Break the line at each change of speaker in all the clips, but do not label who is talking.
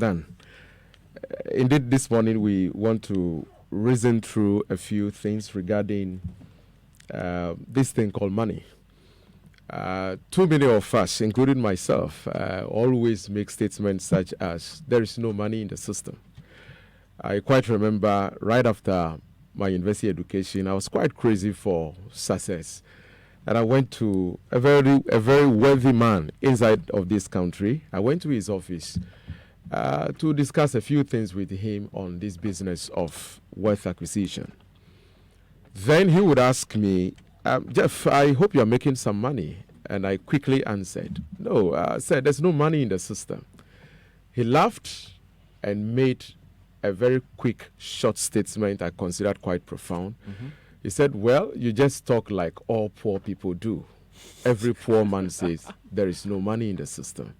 done. Indeed, this morning we want to reason through a few things regarding this thing called money. Too many of us, including myself, always make statements such as, there is no money in the system. I quite remember right after my university education, I was quite crazy for success. And I went to a very wealthy man inside of this country. I went to his office to discuss a few things with him on this business of wealth acquisition. Then he would ask me, Jeff, I hope you're making some money. And I quickly answered, no, I said, there's no money in the system. He laughed and made a very quick, short statement I considered quite profound. Mm-hmm. He said, well, you just talk like all poor people do. Every poor man says, there is no money in the system.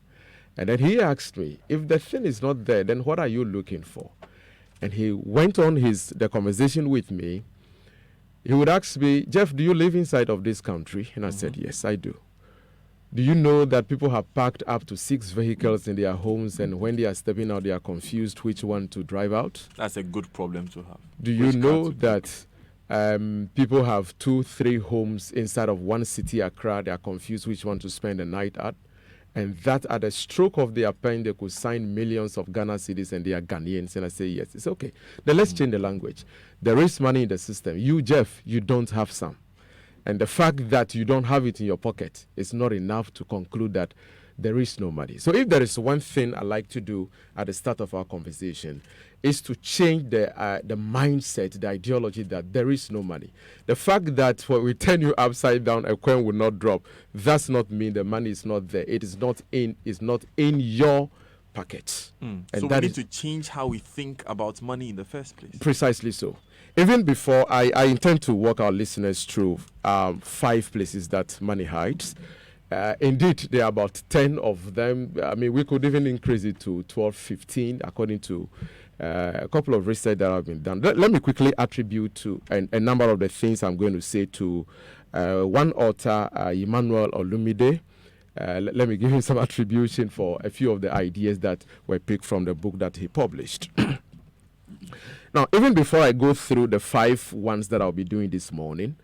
And then he asked me, if the thing is not there, then what are you looking for? And he went on the conversation with me. He would ask me, Jeff, do you live inside of this country? And I said, yes, I do. Do you know that people have parked up to 6 vehicles in their homes, and when they are stepping out, they are confused which one to drive out?
That's a good problem to have.
Do you know that people have 2-3 homes inside of one city, Accra? They are confused which one to spend the night at? And that at the stroke of their pen, they could sign millions of Ghana cedis and they are Ghanaians. And I say, yes, it's okay. Then let's change the language. There is money in the system. You, Jeff, you don't have some. And the fact that you don't have it in your pocket is not enough to conclude that there is no money. So if there is one thing I like to do at the start of our conversation, is to change the mindset, the ideology that there is no money. The fact that when we turn you upside down, a coin will not drop, does not mean the money is not there. It is not in your pocket.
And so we need to change how we think about money in the first place.
Precisely so. Even before, I intend to walk our listeners through 5 places that money hides. Indeed, there are about 10 of them. I mean, we could even increase it to 12, 15, according to a couple of research that have been done. Let me quickly attribute to a number of the things I'm going to say to one author, Emmanuel Olumide. Let me give him some attribution for a few of the ideas that were picked from the book that he published. Now, even before I go through the 5 ones that I'll be doing this morning,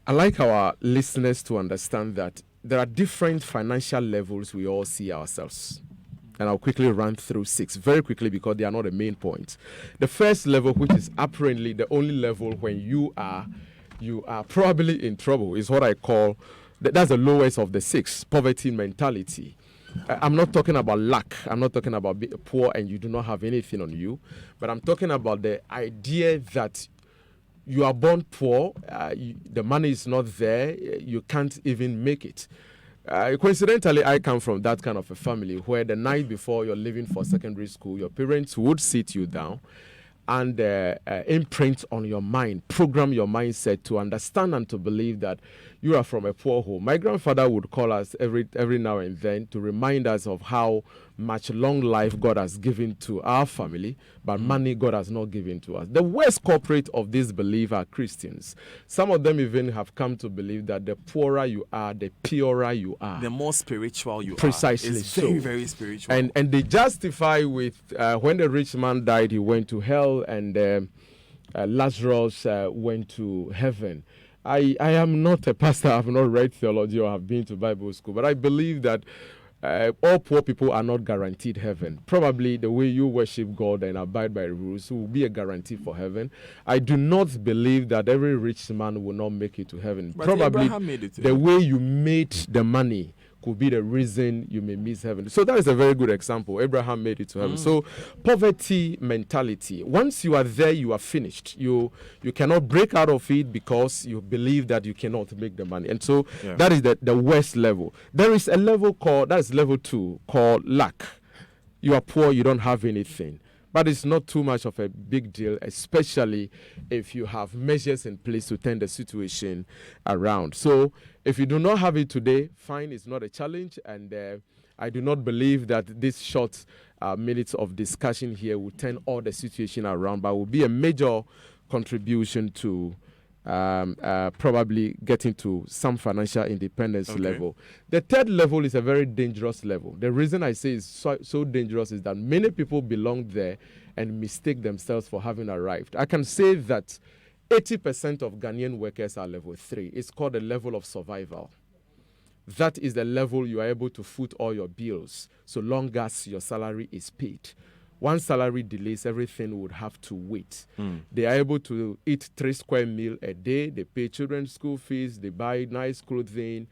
I'd like our listeners to understand that there are different financial levels we all see ourselves. And I'll quickly run through 6 very quickly because they are not the main points. The first level, which is apparently the only level when you are probably in trouble, is what I call, that's the lowest of the 6, poverty mentality. I'm not talking about lack. I'm not talking about being poor and you do not have anything on you. But I'm talking about the idea that you are born poor, the money is not there, you can't even make it. Coincidentally, I come from that kind of a family where the night before you're leaving for secondary school, your parents would sit you down and imprint on your mind, program your mindset to understand and to believe that you are from a poor home. My grandfather would call us every now and then to remind us of how much long life God has given to our family, but money God has not given to us. The worst culprit of this belief are Christians. Some of them even have come to believe that the poorer you are, the purer you are.
The more spiritual you
Precisely
are. It's
so.
very, very spiritual.
And they justify with when the rich man died, he went to hell, and Lazarus went to heaven. I am not a pastor. I have not read theology or have been to Bible school, but I believe that all poor people are not guaranteed heaven. Probably the way you worship God and abide by rules will be a guarantee for heaven. I do not believe that every rich man will not make it to heaven.
But
Probably
Abraham made it to
the way you made the money could be the reason you may miss heaven. So that is a very good example. Abraham made it to heaven. So poverty mentality. Once you are there, you are finished. You cannot break out of it because you believe that you cannot make the money. And so that is the worst level. There is a level that's level 2, called lack. You are poor, you don't have anything. But it's not too much of a big deal, especially if you have measures in place to turn the situation around. So if you do not have it today, fine, it's not a challenge. And I do not believe that this short minutes of discussion here will turn all the situation around, but will be a major contribution to probably getting to some financial independence
Okay.
level. The third level is a very dangerous level. The reason I say it's so dangerous is that many people belong there and mistake themselves for having arrived. I can say that 80% of Ghanaian workers are level 3. It's called the level of survival. That is the level you are able to foot all your bills so long as your salary is paid. One salary delays, everything would have to wait. They are able to eat 3 square meal a day. They pay children's school fees. They buy nice clothing,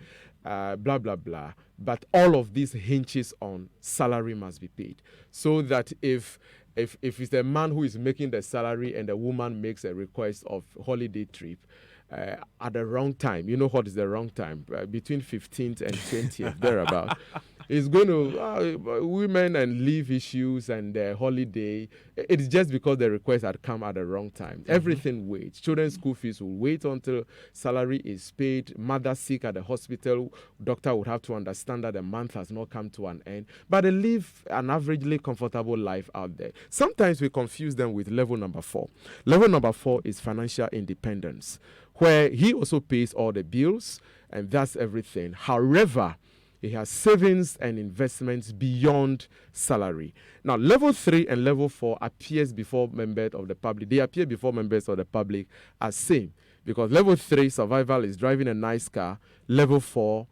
blah, blah, blah. But all of this hinges on salary must be paid. So that if it's a man who is making the salary and the woman makes a request of holiday trip, at the wrong time, you know what is the wrong time? Between 15th and 20th, thereabout. It's going to, women and leave issues and holiday. It's just because the request had come at the wrong time. Everything waits. Children's school fees will wait until salary is paid. Mother sick at the hospital, doctor would have to understand that the month has not come to an end. But they live an averagely comfortable life out there. Sometimes we confuse them with level number 4. Level number 4 is financial independence, where he also pays all the bills, and that's everything. However, he has savings and investments beyond salary. Now, level 3 and level 4 appears before members of the public. They appear before members of the public as same, because level 3, survival, is driving a nice car. Level 4,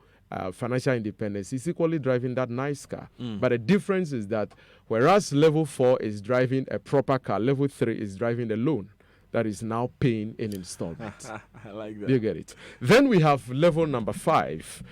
financial independence, is equally driving that nice car. But the difference is that whereas level 4 is driving a proper car, level 3 is driving a loan that is now paying in installments.
I like that.
You get it? Then we have level number 5,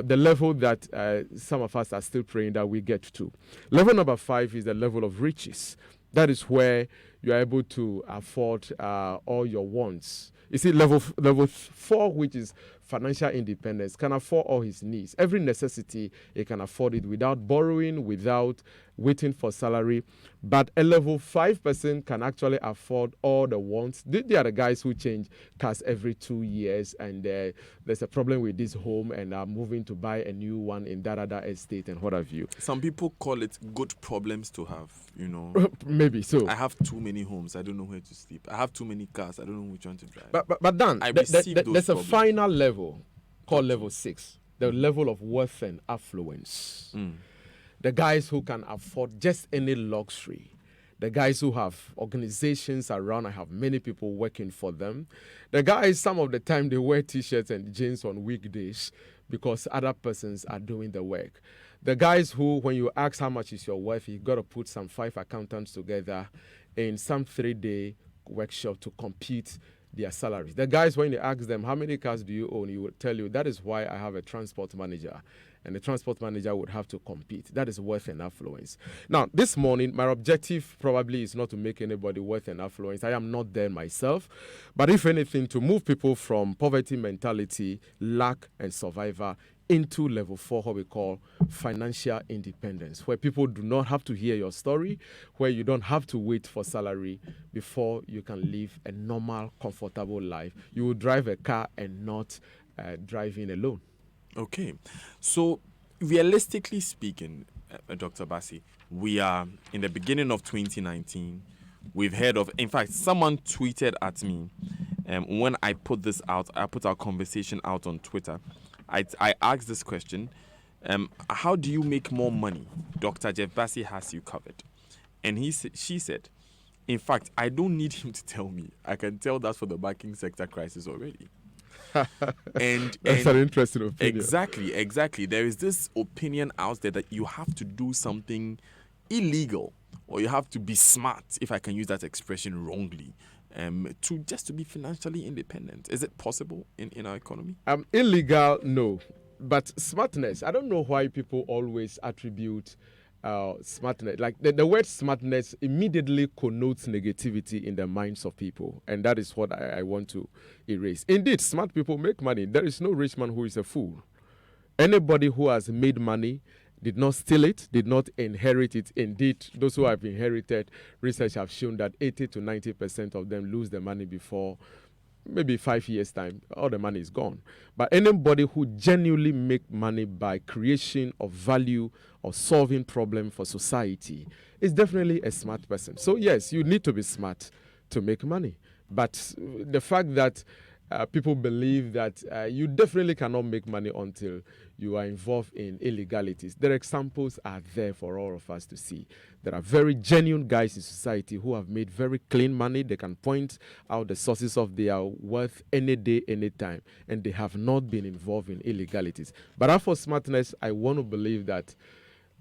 the level that some of us are still praying that we get to. Level number 5 is the level of riches. That is where you are able to afford all your wants. You see, level 4, which is financial independence, can afford all his needs. Every necessity, he can afford it without borrowing, without waiting for salary. But a level 5 person can actually afford all the wants. They are the guys who change cars every 2 years, and there's a problem with this home, and are moving to buy a new one in that other estate and what have you.
Some people call it good problems to have, you know.
Maybe so.
I have too many homes. I don't know where to sleep. I have too many cars. I don't know which one to drive.
But Dan,
I receive those
there's a
problems.
final level called level 6, the level of wealth and affluence. The guys who can afford just any luxury. The guys who have organizations around and have many people working for them. The guys, some of the time, they wear T-shirts and jeans on weekdays because other persons are doing the work. The guys who, when you ask how much is your worth, you got to put some 5 accountants together in some 3-day workshop to compete their salaries. The guys, when you ask them, how many cars do you own, he will tell you, that is why I have a transport manager. And the transport manager would have to compete. That is wealth and affluence. Now, this morning, my objective probably is not to make anybody wealth and affluence. I am not there myself. But if anything, to move people from poverty mentality, lack, and survivor into level 4, what we call financial independence, where people do not have to hear your story, where you don't have to wait for salary before you can live a normal, comfortable life. You will drive a car and not driving alone.
Okay. So, realistically speaking, Dr. Bassey, we are in the beginning of 2019. We've heard of, in fact, someone tweeted at me when I put this out, I put our conversation out on Twitter. I asked this question, how do you make more money? Dr. Jeff Bassey has you covered. And she said, in fact, I don't need him to tell me. I can tell that for the banking sector crisis already. and
That's an interesting opinion.
Exactly. There is this opinion out there that you have to do something illegal, or you have to be smart, if I can use that expression wrongly, to be financially independent. Is it possible in our economy?
Illegal, no. But smartness, I don't know why people always attribute smartness. Like the word smartness immediately connotes negativity in the minds of people. And that is what I want to erase. Indeed, smart people make money. There is no rich man who is a fool. Anybody who has made money did not steal it, did not inherit it. Indeed, those who have inherited, research have shown that 80 to 90% of them lose the money before maybe 5 years' time. All the money is gone. But anybody who genuinely make money by creation of value or solving problem for society is definitely a smart person. So yes, you need to be smart to make money. But the fact that people believe that you definitely cannot make money until you are involved in illegalities. Their examples are there for all of us to see. There are very genuine guys in society who have made very clean money. They can point out the sources of their wealth any day, any time, and they have not been involved in illegalities. But as for smartness, I want to believe that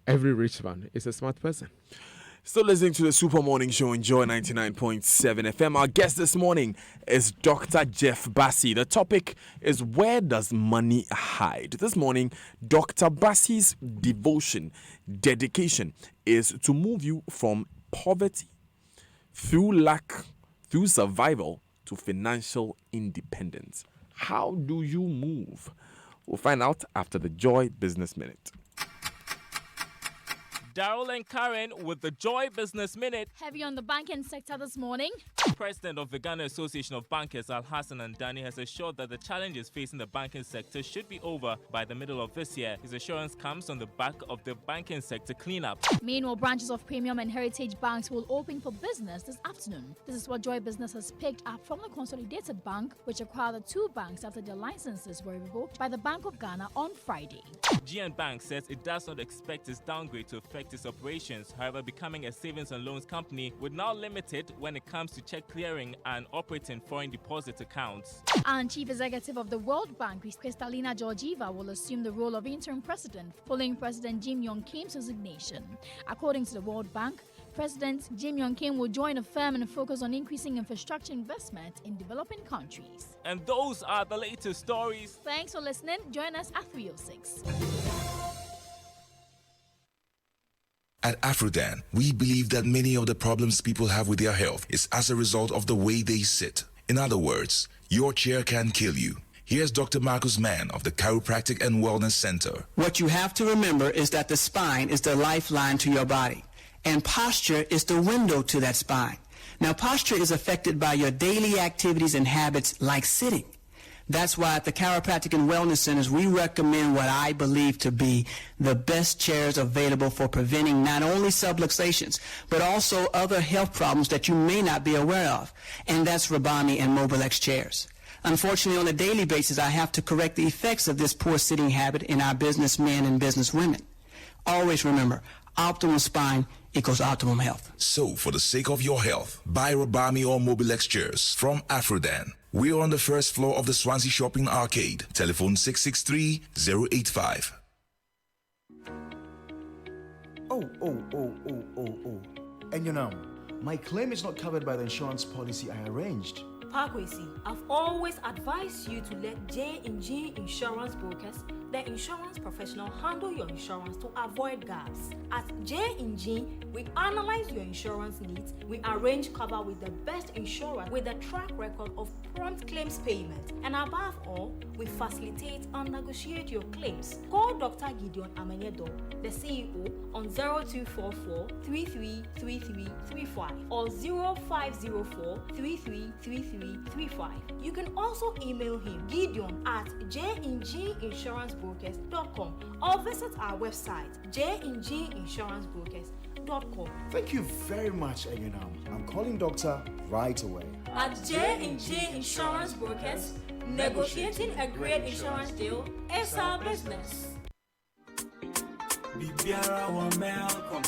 every rich man is a smart person.
Still listening to the Super Morning Show on Joy 99.7 FM. Our guest this morning is Dr. Jeff Bassey. The topic is, where does money hide? This morning, Dr. Bassey's dedication is to move you from poverty, through lack, through survival, to financial independence. How do you move? We'll find out after the Joy Business Minute.
Daryl and Karen with the Joy Business Minute.
Heavy on the banking sector this morning.
President of the Ghana Association of Bankers, Al Hassan Andani, has assured that the challenges facing the banking sector should be over by the middle of this year. His assurance comes on the back of the banking sector cleanup.
Meanwhile, branches of Premium and Heritage banks will open for business this afternoon. This is what Joy Business has picked up from the Consolidated Bank, which acquired the two banks after their licenses were revoked by the Bank of Ghana on Friday.
GN Bank says it does not expect its downgrade to affect its operations. However, becoming a savings and loans company would now limit it when it comes to check clearing and operating foreign deposit accounts.
And Chief Executive of the World Bank, Kristalina Georgieva, will assume the role of interim president following President Jim Yong Kim's resignation. According to the World Bank, President Jim Yong Kim will join a firm and focus on increasing infrastructure investment in developing countries.
And those are the latest stories.
Thanks for listening. Join us at 3:06.
At Afrodan, we believe that many of the problems people have with their health is as a result of the way they sit. In other words, your chair can kill you. Here's Dr. Marcus Mann of the Chiropractic and Wellness Center.
What you have to remember is that the spine is the lifeline to your body, and posture is the window to that spine. Now, posture is affected by your daily activities and habits like sitting. That's why at the Chiropractic and Wellness Centers, we recommend what I believe to be the best chairs available for preventing not only subluxations, but also other health problems that you may not be aware of. And that's Rabami and Mobilex chairs. Unfortunately, on a daily basis, I have to correct the effects of this poor sitting habit in our businessmen and businesswomen. Always remember, optimal spine equals optimum health.
So, for the sake of your health, buy Rabami or Mobilex chairs from Afrodan. We're on the first floor of the Swansea Shopping Arcade. Telephone 663-085.
Oh. And you know, my claim is not covered by the insurance policy I arranged.
Parkwesi, I've always advised you to let J&G Insurance Brokers, the insurance professional, handle your insurance to avoid gaps. At J&G, we analyze your insurance needs, we arrange cover with the best insurer with a track record of prompt claims payment, and above all, we facilitate and negotiate your claims. Call Dr. Gideon Amenyedo, the CEO, on 0244 333335 or 0504 333335. You can also email him, Gideon, at jinginsurancebrokers.com or visit our website, jinginsurancebrokers.com.
Thank you very much, Egenam. I'm calling doctor right away.
At J&J Insurance Brokers, negotiating a great insurance deal is our business.
Bibiara wa melkom,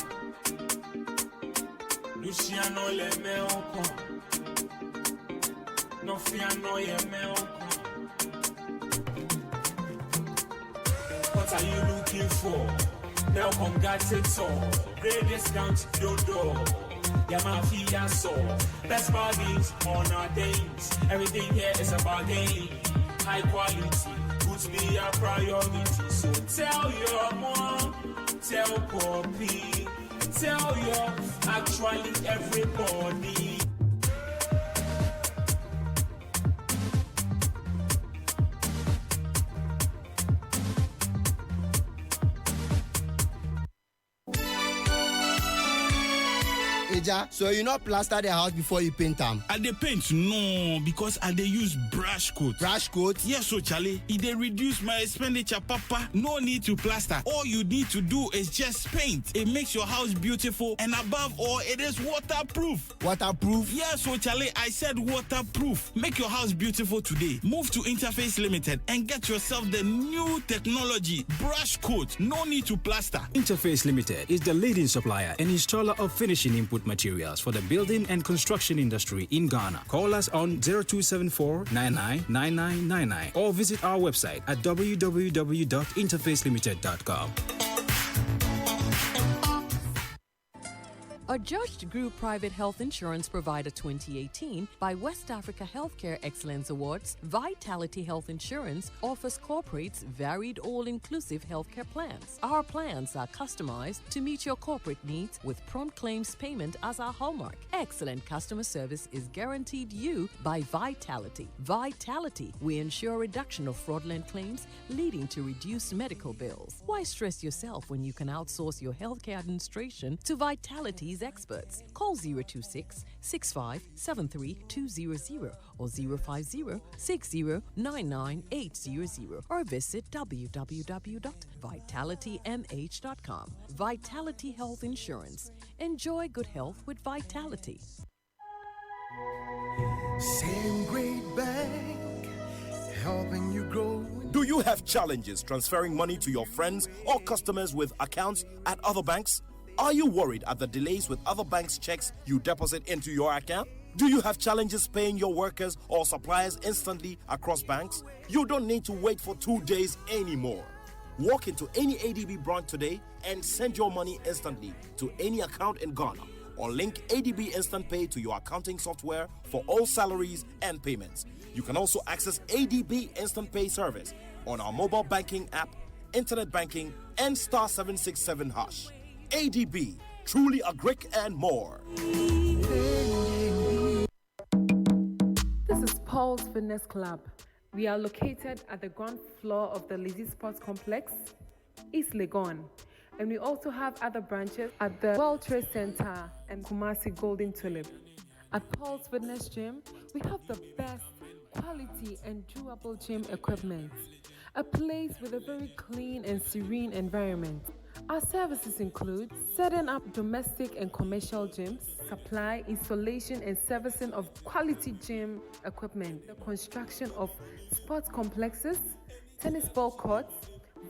Luciano le melkom, Nofiano ye melkom. What are you looking for? Melkom got it all. Great discount, do. Yamafia so best bargains on our days. Everything here is a bargain. High quality, goods be a priority. So tell your mom, tell Poppy, tell your actually everybody.
Eja, so you not plaster the house before you paint them?
I dey paint no, because I dey use brush coat.
Brush coat?
Yes, so Charlie, it dey reduce my expenditure, Papa. No need to plaster. All you need to do is just paint. It makes your house beautiful, and above all, it is waterproof.
Waterproof?
Yes, so Charlie, I said waterproof. Make your house beautiful today. Move to Interface Limited and get yourself the new technology brush coat. No need to plaster.
Interface Limited is the leading supplier and installer of finishing input materials for the building and construction industry in Ghana. Call us on 0274-999999 or visit our website at www.interfacelimited.com.
Adjudged Group Private Health Insurance Provider 2018 by West Africa Healthcare Excellence Awards, Vitality Health Insurance offers corporates varied all-inclusive healthcare plans. Our plans are customized to meet your corporate needs with prompt claims payment as our hallmark. Excellent customer service is guaranteed you by Vitality. Vitality, we ensure reduction of fraudulent claims leading to reduced medical bills. Why stress yourself when you can outsource your healthcare administration to Vitality's experts? Call 026-6573-200 or 050-6099-800 or visit www.vitalitymh.com. Vitality Health Insurance. Enjoy good health with Vitality.
Same great bank, helping you grow.
Do you have challenges transferring money to your friends or customers with accounts at other banks? Are you worried at the delays with other banks' checks you deposit into your account? Do you have challenges paying your workers or suppliers instantly across banks? You don't need to wait for 2 days anymore. Walk into any ADB branch today and send your money instantly to any account in Ghana, or link ADB Instant Pay to your accounting software for all salaries and payments. You can also access ADB Instant Pay service on our mobile banking app, internet banking, and star 767 hash. ADB, truly a Greek and more.
This is Paul's Fitness Club. We are located at the ground floor of the Lizzie Sports Complex, East Legon. And we also have other branches at the World Trade Center and Kumasi Golden Tulip. At Paul's Fitness Gym, we have the best quality and durable gym equipment. A place with a very clean and serene environment. Our services include setting up domestic and commercial gyms, supply, installation and servicing of quality gym equipment, the construction of sports complexes, tennis ball courts,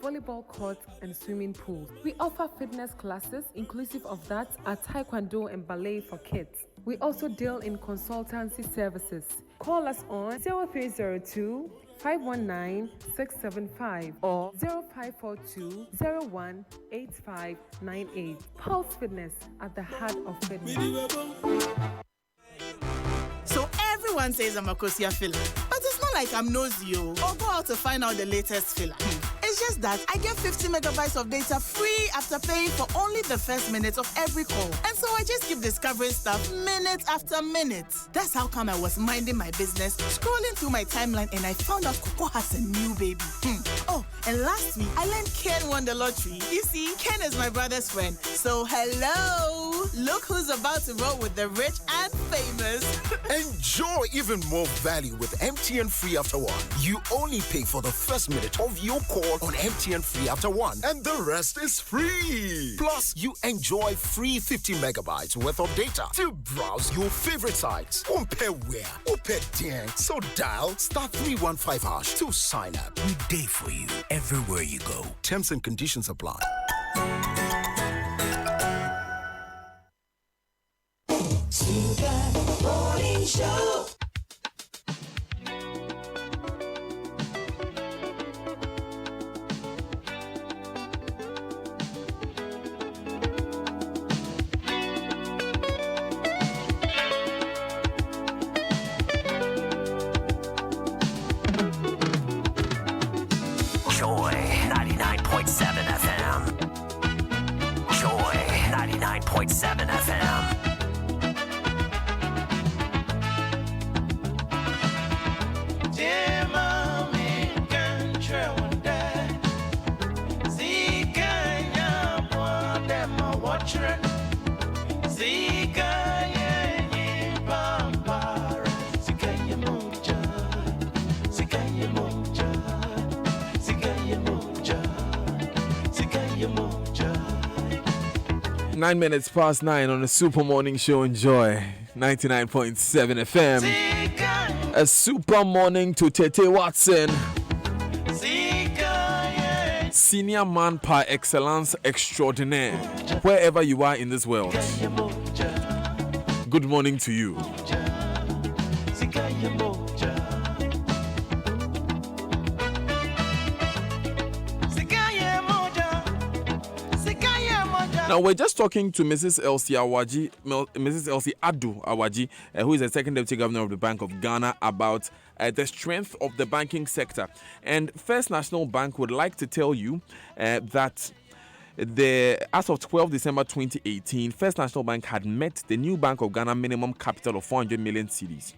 volleyball courts and swimming pools. We offer fitness classes inclusive of that at Taekwondo and ballet for kids. We also deal in consultancy services. Call us on 0302 519-675 or 0542-018598. Pulse Fitness, at the heart of fitness.
So everyone says I'm a Kosia filler, but it's not like I'm nosy or go out to find out the latest filler. It's just that I get 50 megabytes of data free after paying for only the first minute of every call. And so I just keep discovering stuff minute after minute. That's how come I was minding my business, scrolling through my timeline, and I found out Coco has a new baby. Oh, and last week, I learned Ken won the lottery. You see, Ken is my brother's friend. So hello! Look who's about to roll with the rich and famous.
Enjoy even more value with MTN Free After One. You only pay for the first minute of your call on MTN Free After One, and the rest is free. Plus, you enjoy free 50 megabytes worth of data to browse your favorite sites. Compare where, compare there. So dial *315# to sign up. We day for you everywhere you go. Terms and conditions apply.
Super Morning Show.
Joy 99.7 FM. Joy 99.7 FM.
Zika
9 minutes past 9 on the Super Morning Show. Enjoy 99.7 FM. A super morning to Tete Watson, senior man par excellence extraordinaire, wherever you are in this world. Good morning to you. Now, we're just talking to Mrs. Elsie Awaji, Mrs. Elsie Adu Awaji, who is the second deputy governor of the Bank of Ghana, about the strength of the banking sector. And First National Bank would like to tell you that as of 12 December 2018, First National Bank had met the new Bank of Ghana minimum capital of 400 million cedis.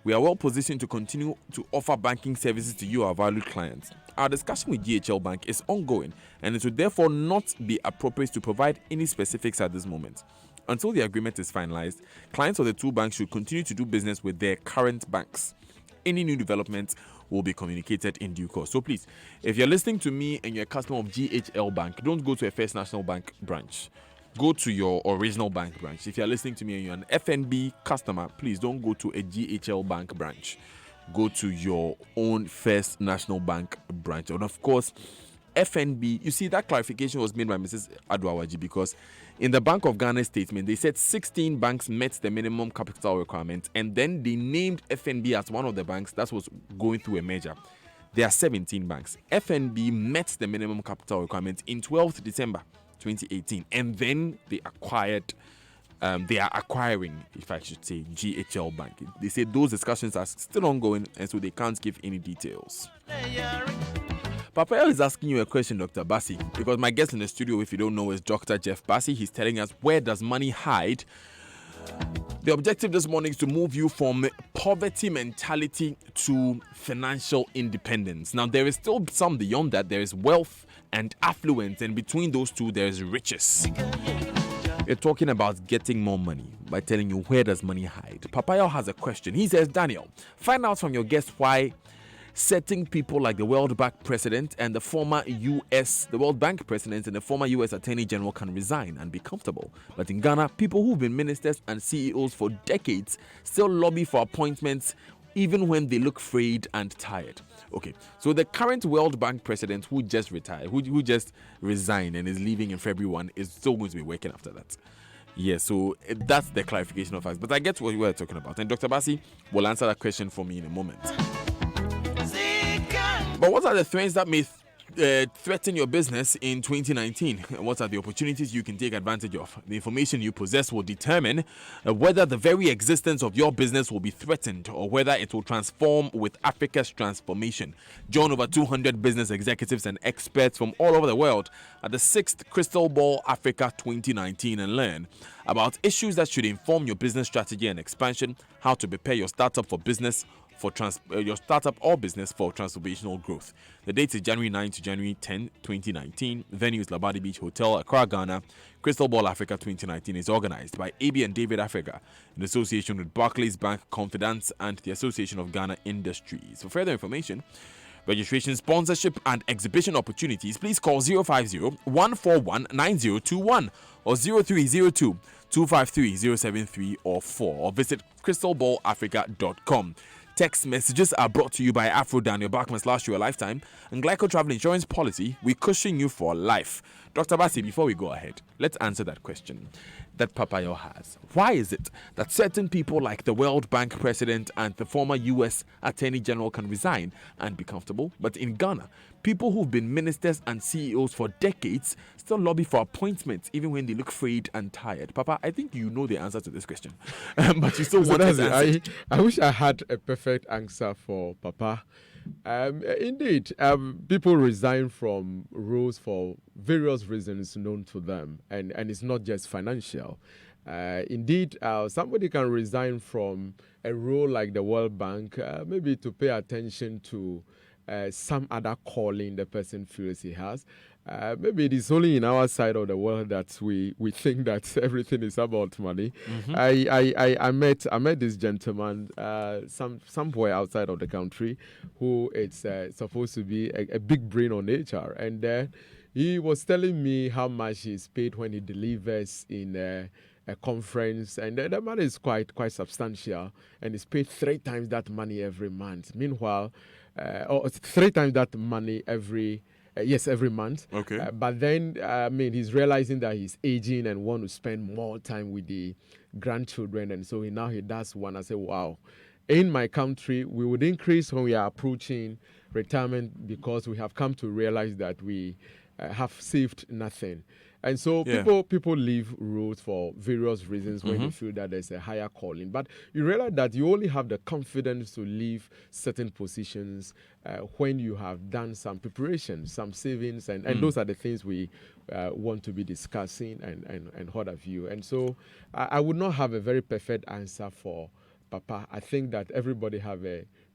We are well positioned to continue to offer banking services to you, our valued clients. Our discussion with GHL Bank is ongoing, and it would therefore not be appropriate to provide any specifics at this moment. Until the agreement is finalized, clients of the two banks should continue to do business with their current banks. Any new developments will be communicated in due course. So please, if you're listening to me and you're a customer of GHL Bank, don't go to a First National Bank branch. Go to your original bank branch. If you're listening to me and you're an FNB customer, please don't go to a GHL Bank branch. Go to your own First National Bank branch. And of course, FNB, you see, that clarification was made by Mrs. Adwawaji, because in the Bank of Ghana statement, they said 16 banks met the minimum capital requirement, and then they named FNB as one of the banks that was going through a merger. There are 17 banks. FNB met the minimum capital requirement in 12th December 2018, and then they are acquiring, if I should say, GHL Bank. They say those discussions are still ongoing, and so they can't give any details. Papa is asking you a question, Dr. Bassey, because my guest in the studio, if you don't know, is Dr. Jeff Bassey. He's telling us, where does money hide? The objective this morning is to move you from poverty mentality to financial independence. Now, there is still some beyond that. There is wealth and affluence, and between those two, there is riches. We're talking about getting more money by telling you, where does money hide? Papayo has a question. He says, Daniel, find out from your guest why certain people like the World Bank president and the World Bank president and the former US Attorney General can resign and be comfortable. But in Ghana, people who've been ministers and CEOs for decades still lobby for appointments even when they look frayed and tired. Okay, so the current World Bank president who just retired, who just resigned and is leaving in February 1, is still going to be working after that. Yeah, so that's the clarification of facts. But I get what you were talking about. And Dr. Bassey will answer that question for me in a moment. But what are the threats that may threaten your business in 2019? What are the opportunities you can take advantage of? The information you possess will determine whether the very existence of your business will be threatened or whether it will transform with Africa's transformation. Join over 200 business executives and experts from all over the world at the 6th Crystal Ball Africa 2019 and learn about issues that should inform your business strategy and expansion, how to prepare your startup for business your startup or business for transformational growth. The date is January 9 to January 10, 2019. Venue is Labadi Beach Hotel, Accra, Ghana. Crystal Ball Africa 2019 is organized by AB and David Africa in association with Barclays Bank Confidence and the Association of Ghana Industries. For further information, registration, sponsorship, and exhibition opportunities, please call 050-141-9021 or 0302-253-073 or 4 or visit crystalballafrica.com. Text messages are brought to you by Afrodan. Your back must last you a lifetime. And Glyco Travel Insurance Policy, we cushion you for life. Dr. Bassey, before we go ahead, let's answer that question that Papayo has. Why is it that certain people like the World Bank president and the former US Attorney General can resign and be comfortable, but in Ghana, people who've been ministers and CEOs for decades still lobby for appointments even when they look frayed and tired? Papa, I think you know the answer to this question, but you still want to answer.
I wish I had a perfect answer for Papa. Indeed, people resign from roles for various reasons known to them, and it's not just financial. Indeed, somebody can resign from a role like the World Bank, maybe to pay attention to some other calling the person feels he has. Maybe it is only in our side of the world that we think that everything is about money. Mm-hmm. I met this gentleman somewhere outside of the country who is supposed to be a big brain on HR, and He was telling me how much he's paid when he delivers in a conference, and the money is quite substantial, and he's paid 3 times that money every month. Meanwhile, or 3 times that money every month.
Okay.
But then, he's realizing that he's aging and want to spend more time with the grandchildren, and so he does one. I say, wow. In my country, we would increase when we are approaching retirement because we have come to realize that we have saved nothing. And so people leave roles for various reasons when they feel that there's a higher calling. But you realize that you only have the confidence to leave certain positions when you have done some preparation, some savings, and those are the things we want to be discussing and what have you. And so I would not have a very perfect answer for Papa. I think that everybody have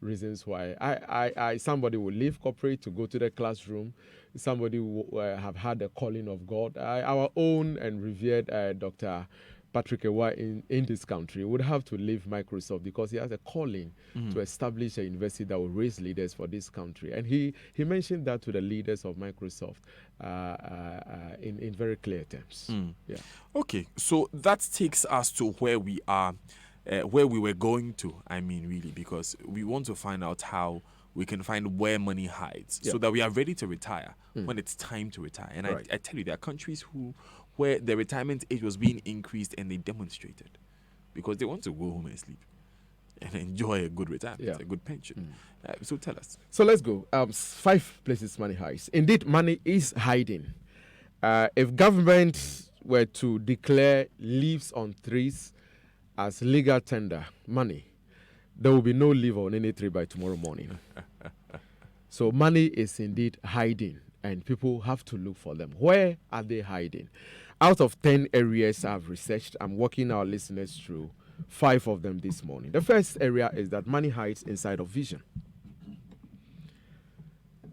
reasons why. Somebody will leave corporate to go to the classroom. Somebody will have had the calling of God. Our own and revered Dr. Patrick Ewa in this country would have to leave Microsoft because he has a calling to establish a university that will raise leaders for this country. And he mentioned that to the leaders of Microsoft in very clear terms. Yeah.
Okay, so that takes us to where we are. Where we were going to, really, because we want to find out how we can find where money hides so that we are ready to retire when it's time to retire. And I tell you, there are countries where the retirement age was being increased and they demonstrated because they want to go home and sleep and enjoy a good retirement, a good pension. So tell us.
So let's go. 5 places money hides. Indeed, money is hiding. If government were to declare leaves on trees as legal tender money, there will be no leaf on any tree by tomorrow morning. So money is indeed hiding, and people have to look for them. Where are they hiding? Out of 10 areas I've researched, I'm walking our listeners through 5 of them this morning. The first area is that money hides inside of vision.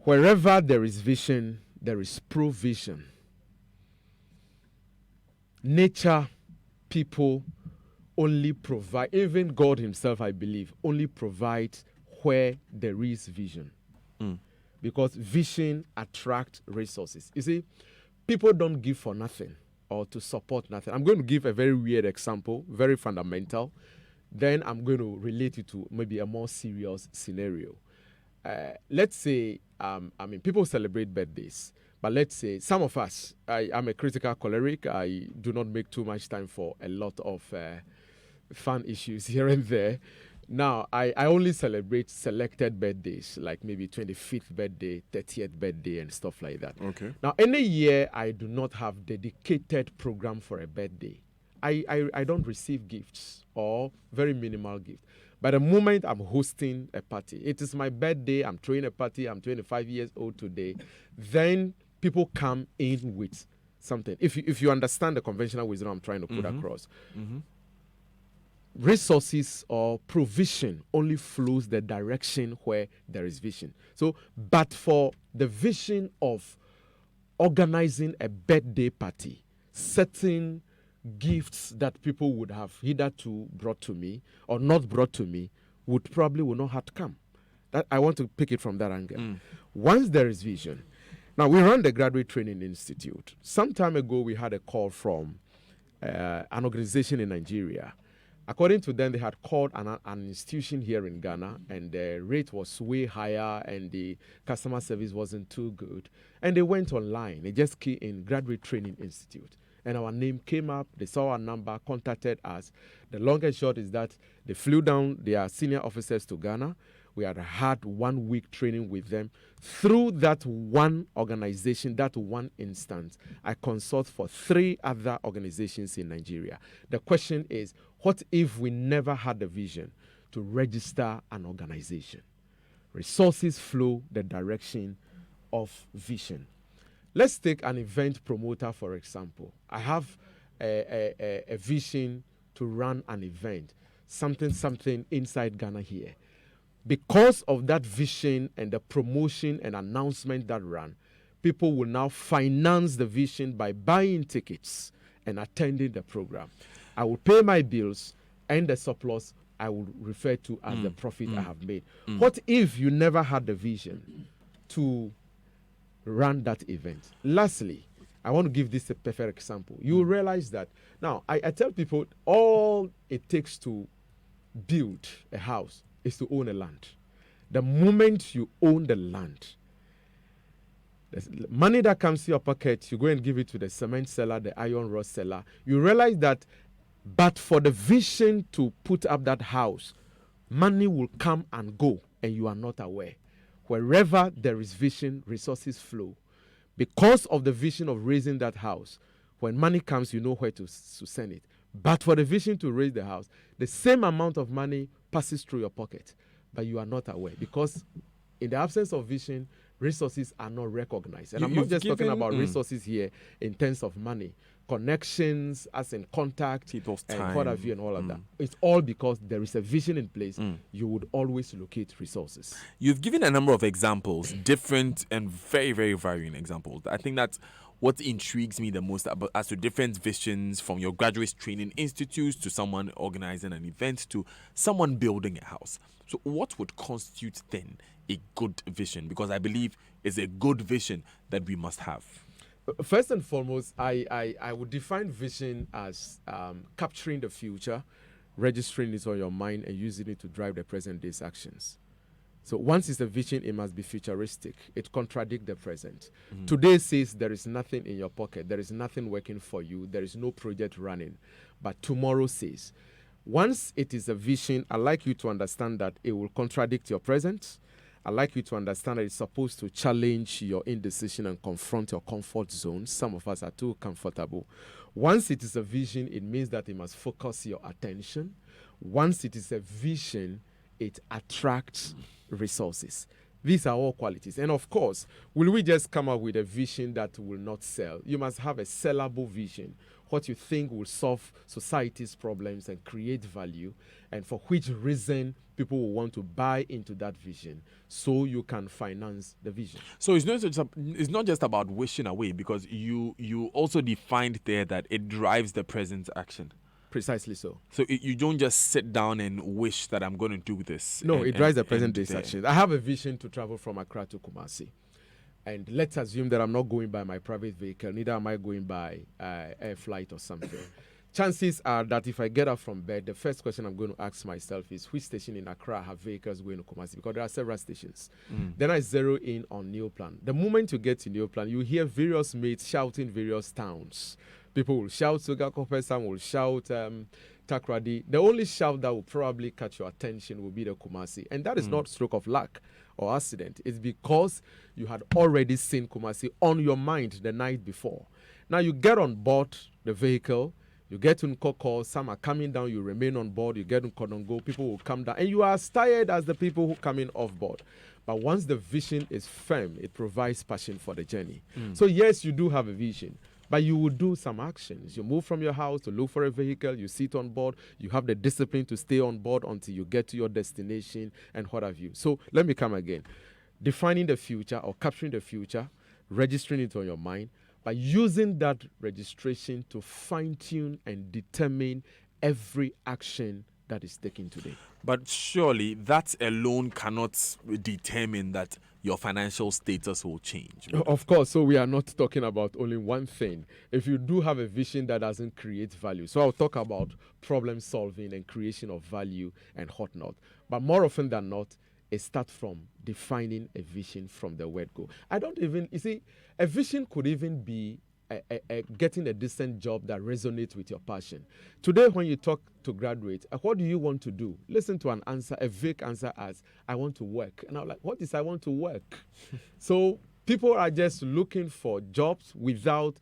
Wherever there is vision, there is provision. Nature, people, only provide, even God himself, I believe, only provides where there is vision. Because vision attracts resources. You see, people don't give for nothing or to support nothing. I'm going to give a very weird example, very fundamental. Then I'm going to relate it to maybe a more serious scenario. Let's say, people celebrate birthdays. But let's say some of us, I'm a critical choleric. I do not make too much time for a lot of fun issues here and there. Now, I only celebrate selected birthdays, like maybe 25th birthday, 30th birthday, and stuff like that.
Okay.
Now, any year I do not have dedicated program for a birthday, I don't receive gifts or very minimal gifts. But the moment I'm hosting a party, it is my birthday, I'm throwing a party, I'm 25 years old today, then people come in with something. If you understand the conventional wisdom I'm trying to put across, resources or provision only flows the direction where there is vision. So, but for the vision of organizing a birthday party, certain gifts that people would have hitherto brought to me or not brought to me will not have to come. That I want to pick it from that angle. Once there is vision. Now, we run the Graduate Training Institute. Some time ago, we had a call from an organization in Nigeria. According to them, they had called an institution here in Ghana, and the rate was way higher, and the customer service wasn't too good. And they went online. They just keyed in Graduate Training Institute. And our name came up. They saw our number, contacted us. The long and short is that they flew down their senior officers to Ghana. We had 1 week training with them. Through that one organization, that one instance, I consult for 3 other organizations in Nigeria. The question is, what if we never had the vision to register an organization? Resources flow the direction of vision. Let's take an event promoter, for example. I have a vision to run an event, something inside Ghana here. Because of that vision and the promotion and announcement that ran, people will now finance the vision by buying tickets and attending the program. I will pay my bills, and the surplus I will refer to as the profit I have made. What if you never had the vision to run that event. Lastly, I want to give this a perfect example. You will realize that now I tell people all it takes to build a house is to own a land. The moment you own the land, the money that comes to your pocket, you go and give it to the cement seller, the iron rod seller. You realize that, but for the vision to put up that house, money will come and go, and you are not aware. Wherever there is vision, resources flow. Because of the vision of raising that house, when money comes, you know where to send it. But for the vision to raise the house, the same amount of money passes through your pocket, but you are not aware. Because in the absence of vision, resources are not recognized. And I'm not just talking about resources here in terms of money. Connections, as in contact,
people's
and
time,
what have you, and all of that. It's all because there is a vision in place. You would always locate resources.
You've given a number of examples, different and very, very varying examples. I think that's what intrigues me the most about as to different visions, from your graduate training institutes to someone organizing an event to someone building a house. So what would constitute then a good vision? Because I believe it's a good vision that we must have.
First and foremost, I would define vision as capturing the future, registering it on your mind, and using it to drive the present day's actions. So once it's a vision, it must be futuristic. It contradicts the present. Today says there is nothing in your pocket. There is nothing working for you. There is no project running. But tomorrow says, once it is a vision, I'd like you to understand that it will contradict your present. I'd like you to understand that it's supposed to challenge your indecision and confront your comfort zone. Some of us are too comfortable. Once it is a vision, it means that it must focus your attention. Once it is a vision, it attracts resources. These are all qualities. And of course, will we just come up with a vision that will not sell? You must have a sellable vision, what you think will solve society's problems and create value, and for which reason people will want to buy into that vision so you can finance the vision.
So it's not just about wishing away, because you also defined there that it drives the present action.
Precisely so.
So you don't just sit down and wish that I'm going to do this.
No, it drives the present day's action. I have a vision to travel from Accra to Kumasi. And let's assume that I'm not going by my private vehicle, neither am I going by air flight or something. Chances are that if I get up from bed, the first question I'm going to ask myself is, which station in Accra have vehicles going to Kumasi? Because there are several stations. Then I zero in on Neoplan. The moment you get to Neoplan, you hear various mates shouting various towns. People will shout Sugakope, some will shout Takrady. The only shout that will probably catch your attention will be the Kumasi. And that is not stroke of luck or accident. It's because you had already seen Kumasi on your mind the night before. Now you get on board the vehicle, you get in Nkoko, some are coming down, you remain on board, you get in Konongo, people will come down, and you are as tired as the people who come in off board. But once the vision is firm, it provides passion for the journey. So yes, you do have a vision, but you will do some actions. You move from your house to look for a vehicle, you sit on board, you have the discipline to stay on board until you get to your destination, and what have you. So let me come again. Defining the future or capturing the future, registering it on your mind, by using that registration to fine-tune and determine every action that is taken today.
But surely that alone cannot determine that your financial status will change.
Of course, so we are not talking about only one thing. If you do have a vision that doesn't create value, so I'll talk about problem solving and creation of value and whatnot. But more often than not, it starts from defining a vision from the word go. A vision could even be getting a decent job that resonates with your passion. Today, when you talk to graduates, what do you want to do? Listen to an answer, a vague answer as, I want to work. And I'm like, what is I want to work? So people are just looking for jobs without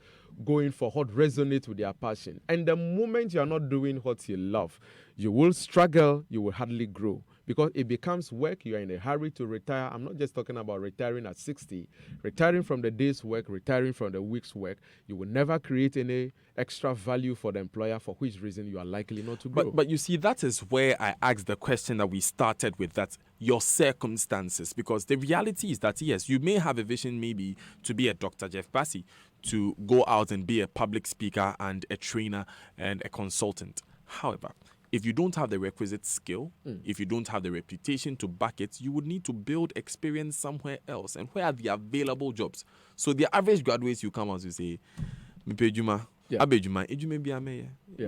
going for what resonates with their passion. And the moment you are not doing what you love, you will struggle, you will hardly grow. Because it becomes work, you are in a hurry to retire. I'm not just talking about retiring at 60. Retiring from the day's work, retiring from the week's work, you will never create any extra value for the employer, for which reason you are likely not to grow.
But you see, that is where I asked the question that we started with, that your circumstances. Because the reality is that, yes, you may have a vision maybe to be a Dr. Jeff Bassey, to go out and be a public speaker and a trainer and a consultant. However, if you don't have the requisite skill, if you don't have the reputation to back it, you would need to build experience somewhere else. And where are the available jobs? So the average graduates, you come out to say,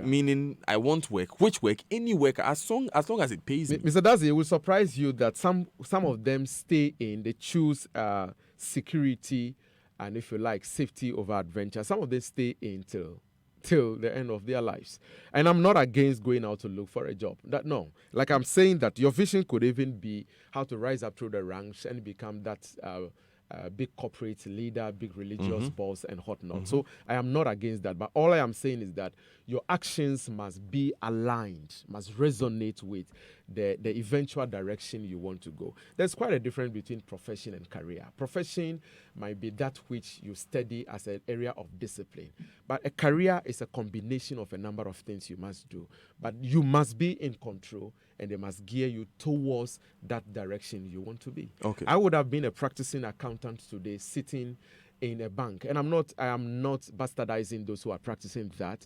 meaning I want work. Which work? Any work, as long as it pays me.
Mr. Dazi, it will surprise you that some of them stay in, they choose security and, if you like, safety over adventure. Some of them stay in till the end of their lives. And I'm not against going out to look for a job. No. Like I'm saying that your vision could even be how to rise up through the ranks and become that big corporate leader, big religious boss, and whatnot. So I am not against that. But all I am saying is that your actions must be aligned, must resonate with the eventual direction you want to go. There's quite a difference between profession and career. Profession might be that which you study as an area of discipline. But a career is a combination of a number of things you must do. But you must be in control, and they must gear you towards that direction you want to be.
Okay.
I would have been a practicing accountant today, sitting in a bank, and I am not bastardizing those who are practicing that,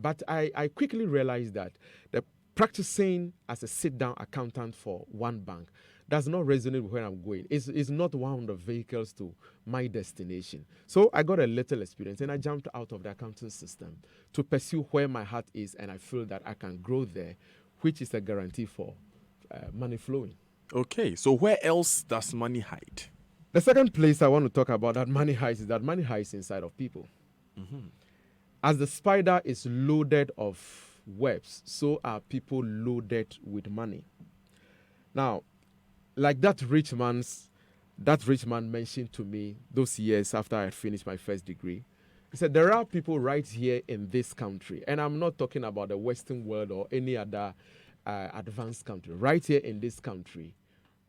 but I quickly realized that the practicing as a sit-down accountant for one bank does not resonate with where I'm going. It's not one of the vehicles to my destination. So I got a little experience, and I jumped out of the accounting system to pursue where my heart is, and I feel that I can grow there, which is a guarantee for money flowing.
Okay, so where else does money hide?
The second place I want to talk about that money hides is that money hides inside of people. As the spider is loaded of webs, so are people loaded with money. Now, like that rich man mentioned to me those years after I had finished my first degree. He said, there are people right here in this country, and I'm not talking about the Western world or any other advanced country, right here in this country,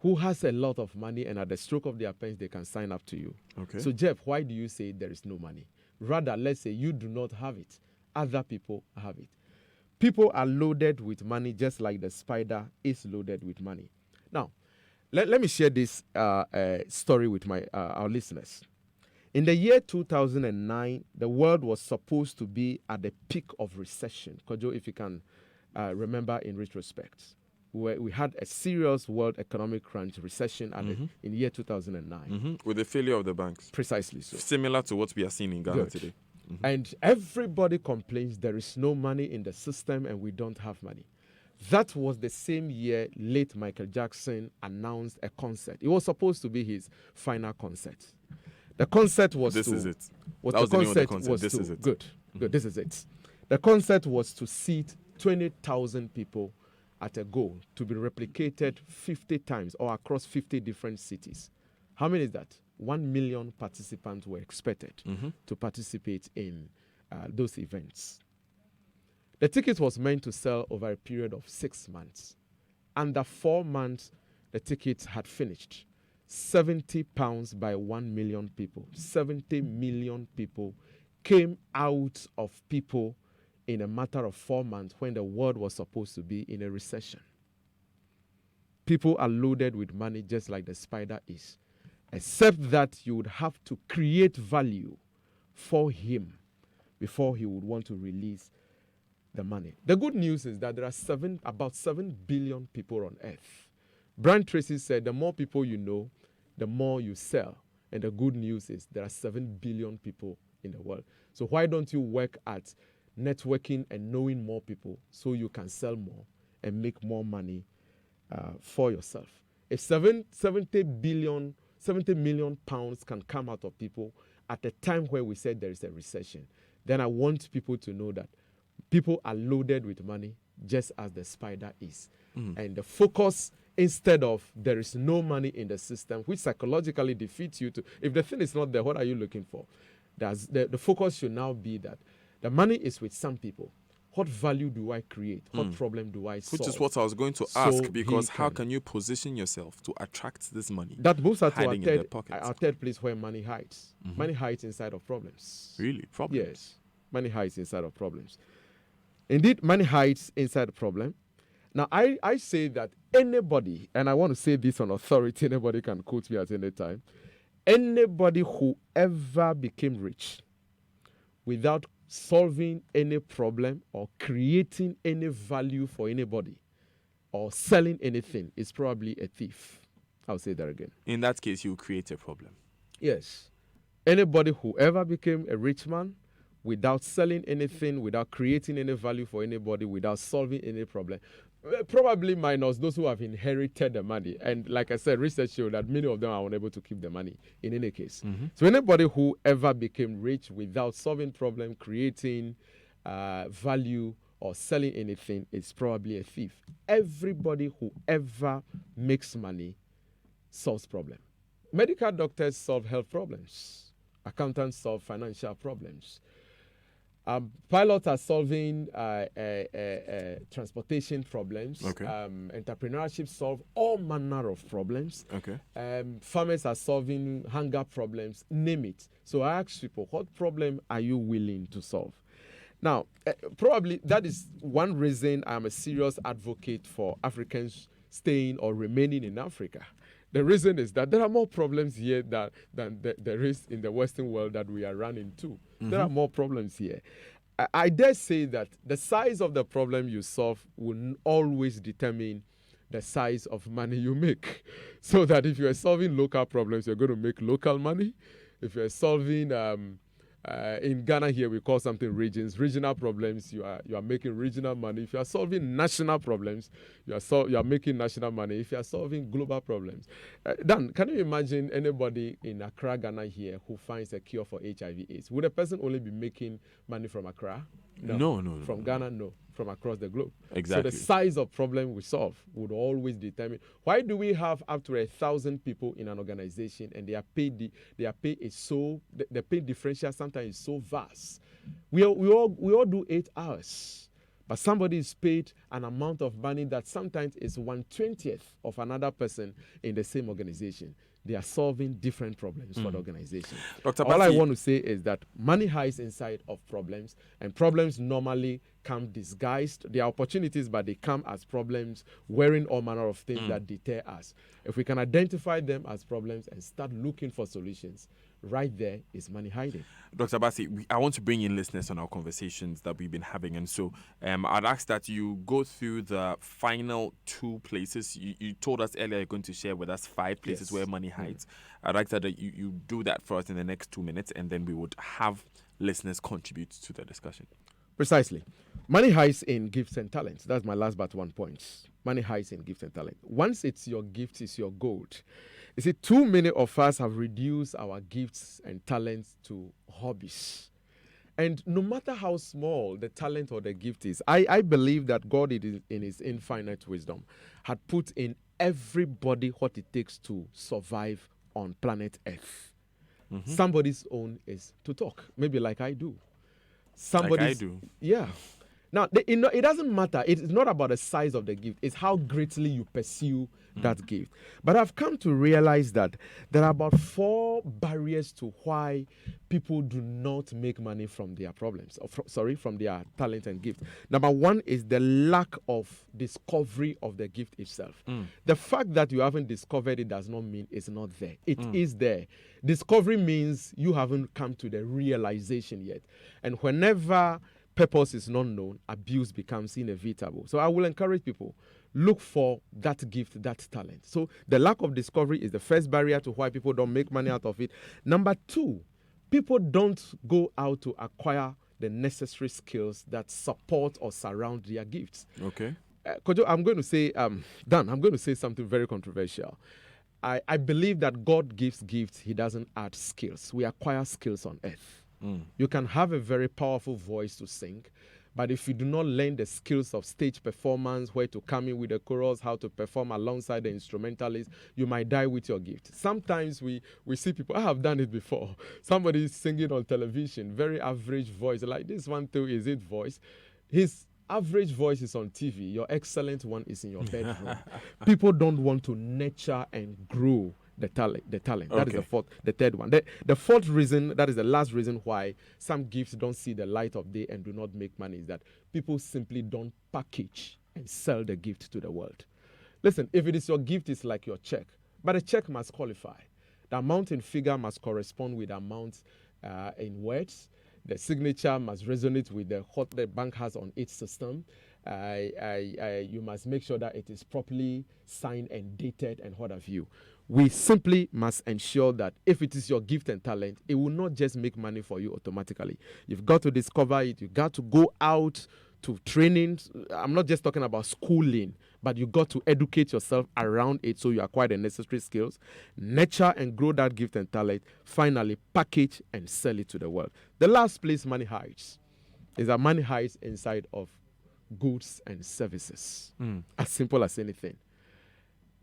who has a lot of money, and at the stroke of their pens, they can sign up to you.
Okay.
So, Jeff, why do you say there is no money? Rather, let's say you do not have it. Other people have it. People are loaded with money just like the spider is loaded with money. Now, let me share this story with our listeners. In the year 2009, the world was supposed to be at the peak of recession. Kojo, if you can remember in retrospect, we had a serious world economic crunch, recession in the year 2009.
With the failure of the banks.
Precisely so.
Similar to what we are seeing in Ghana today.
And everybody complains there is no money in the system and we don't have money. That was the same year late Michael Jackson announced a concert. It was supposed to be his final concert. The concert was
This
to...
is it.
What
That was
the
the name of the
concert
concert.
was
This
to,
is it.
Good. This is it. The concert was to seat 20,000 people at a goal to be replicated 50 times or across 50 different cities. How many is that? 1 million participants were expected to participate in those events. The ticket was meant to sell over a period of 6 months. Under 4 months, the tickets had finished. £70 by 1 million people. 70 million people came out of people in a matter of 4 months when the world was supposed to be in a recession. People are loaded with money just like the spider is, except that you would have to create value for him before he would want to release the money. The good news is that there are about 7 billion people on earth. Brian Tracy said, the more people you know, the more you sell. And the good news is there are 7 billion people in the world. So why don't you work at networking and knowing more people so you can sell more and make more money for yourself? If 70 million pounds can come out of people at a time where we said there is a recession, then I want people to know that people are loaded with money just as the spider is. And the focus, instead of there is no money in the system, which psychologically defeats you to, if the thing is not there, what are you looking for? The focus should now be that the money is with some people. What value do I create? What problem do I solve?
Which is what I was going to ask, because how can you position yourself to attract this money?
That moves us to
our
third place where money hides. Money hides inside of problems.
Really? Problems?
Yes. Money hides inside of problems. Indeed, money hides inside a problem. Now, I say that anybody, and I want to say this on authority, anybody can quote me at any time, anybody who ever became rich without solving any problem or creating any value for anybody or selling anything is probably a thief. I'll say that again.
In that case, you create a problem.
Yes. Anybody who ever became a rich man without selling anything, without creating any value for anybody, without solving any problem, probably minus those who have inherited the money. And like I said, research showed that many of them are unable to keep the money in any case. So anybody who ever became rich without solving problem, creating value, or selling anything is probably a thief. Everybody who ever makes money solves problem. Medical doctors solve health problems. Accountants solve financial problems. Pilots are solving transportation problems.
Okay.
Entrepreneurship solve all manner of problems.
Okay.
Farmers are solving hunger problems, name it. So I ask people, what problem are you willing to solve? Now, probably that is one reason I'm a serious advocate for Africans staying or remaining in Africa. The reason is that there are more problems here than there is in the Western world that we are running to. There are more problems here. I dare say that the size of the problem you solve will always determine the size of money you make. So that if you are solving local problems, you're going to make local money. If you're solving in Ghana here, we call something regions. Regional problems, you are making regional money. If you are solving national problems, you are making national money. If you are solving global problems. Dan, can you imagine anybody in Accra, Ghana here who finds a cure for HIV/AIDS? Would a person only be making money from Accra?
No.
From Ghana, no. From across the globe.
Exactly.
So the size of problem we solve would always determine. Why do we have up to 1,000 people in an organization and their pay is so, the pay differential sometimes is so vast? We all do 8 hours. But somebody is paid an amount of money that sometimes is 1/20th of another person in the same organization. They are solving different problems for the organization.
Dr.
All I
Bassey,
want to say is that money hides inside of problems, and problems normally come disguised. They are opportunities, but they come as problems, wearing all manner of things that deter us. If we can identify them as problems and start looking for solutions, right there is money hiding.
Dr. Bassey, I want to bring in listeners on our conversations that we've been having. And so I'd ask that you go through the final 2 places. You told us earlier you're going to share with us 5 places where money hides. I'd like that you do that for us in the next 2 minutes, and then we would have listeners contribute to the discussion.
Precisely. Money hides in gifts and talents. That's my last but one point. Money hides in gifts and talent. Once it's your gift, it's your gold. You see, too many of us have reduced our gifts and talents to hobbies. And no matter how small the talent or the gift is, I believe that God, in his infinite wisdom, had put in everybody what it takes to survive on planet Earth. Somebody's own is to talk, maybe like I do.
Like I do.
Yeah. Now, it doesn't matter. It's not about the size of the gift. It's how greatly you pursue that gift. But I've come to realize that there are about 4 barriers to why people do not make money from their problems. From their talent and gift. Number 1 is the lack of discovery of the gift itself. The fact that you haven't discovered it does not mean it's not there. It is there. Discovery means you haven't come to the realization yet. And whenever purpose is not known, abuse becomes inevitable. So I will encourage people, look for that gift, that talent. So the lack of discovery is the first barrier to why people don't make money out of it. Number 2, people don't go out to acquire the necessary skills that support or surround their gifts.
Okay.
Kojo, I'm going to say, Dan, I'm going to say something very controversial. I believe that God gives gifts, he doesn't add skills. We acquire skills on earth. You can have a very powerful voice to sing, but if you do not learn the skills of stage performance, where to come in with the chorus, how to perform alongside the instrumentalist, you might die with your gift. Sometimes we see people, I have done it before, somebody is singing on television, very average voice, like this one too, is it voice? His average voice is on TV, your excellent one is in your bedroom. People don't want to nurture and grow the talent. That is the third one. The fourth reason, that is the last reason why some gifts don't see the light of day and do not make money, is that people simply don't package and sell the gift to the world. Listen, if it is your gift, it's like your check, but a check must qualify. The amount in figure must correspond with the amount in words. The signature must resonate with what the bank has on its system. You must make sure that it is properly signed and dated and what have you. We simply must ensure that if it is your gift and talent, it will not just make money for you automatically. You've got to discover it. You've got to go out to training. I'm not just talking about schooling, but you got to educate yourself around it so you acquire the necessary skills, nurture and grow that gift and talent, finally package and sell it to the world. The last place money hides is that money hides inside of goods and services. As simple as anything.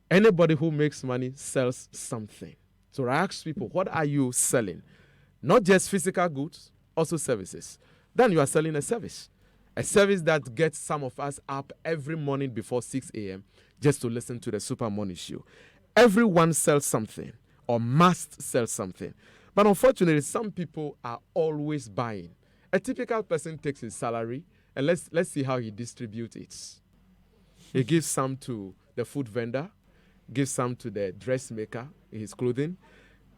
Anybody who makes money sells something. So I ask people, what are you selling? Not just physical goods, also services. Then you are selling a service. A service that gets some of us up every morning before 6 a.m. just to listen to the Super Morning Show. Everyone sells something or must sell something. But unfortunately, some people are always buying. A typical person takes his salary, and let's see how he distributes it. He gives some to the food vendor, gives some to the dressmaker in his clothing,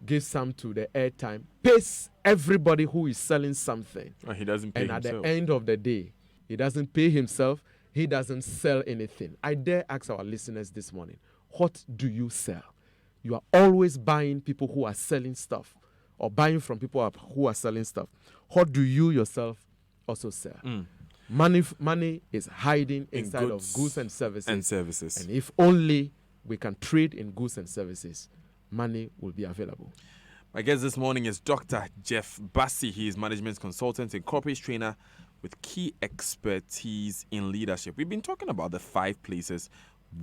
gives some to the airtime, pays everybody who is selling something.
He doesn't pay himself.
And at the end of the day, he doesn't pay himself. He doesn't sell anything. I dare ask our listeners this morning, what do you sell? You are always buying people who are selling stuff or buying from people who are selling stuff. What do you yourself also sell? Money is hiding inside of goods and services. And if only we can trade in goods and services, money will be available.
My guest this morning is Dr. Jeff Bassey. He is management consultant and corporate trainer with key expertise in leadership. We've been talking about the 5 places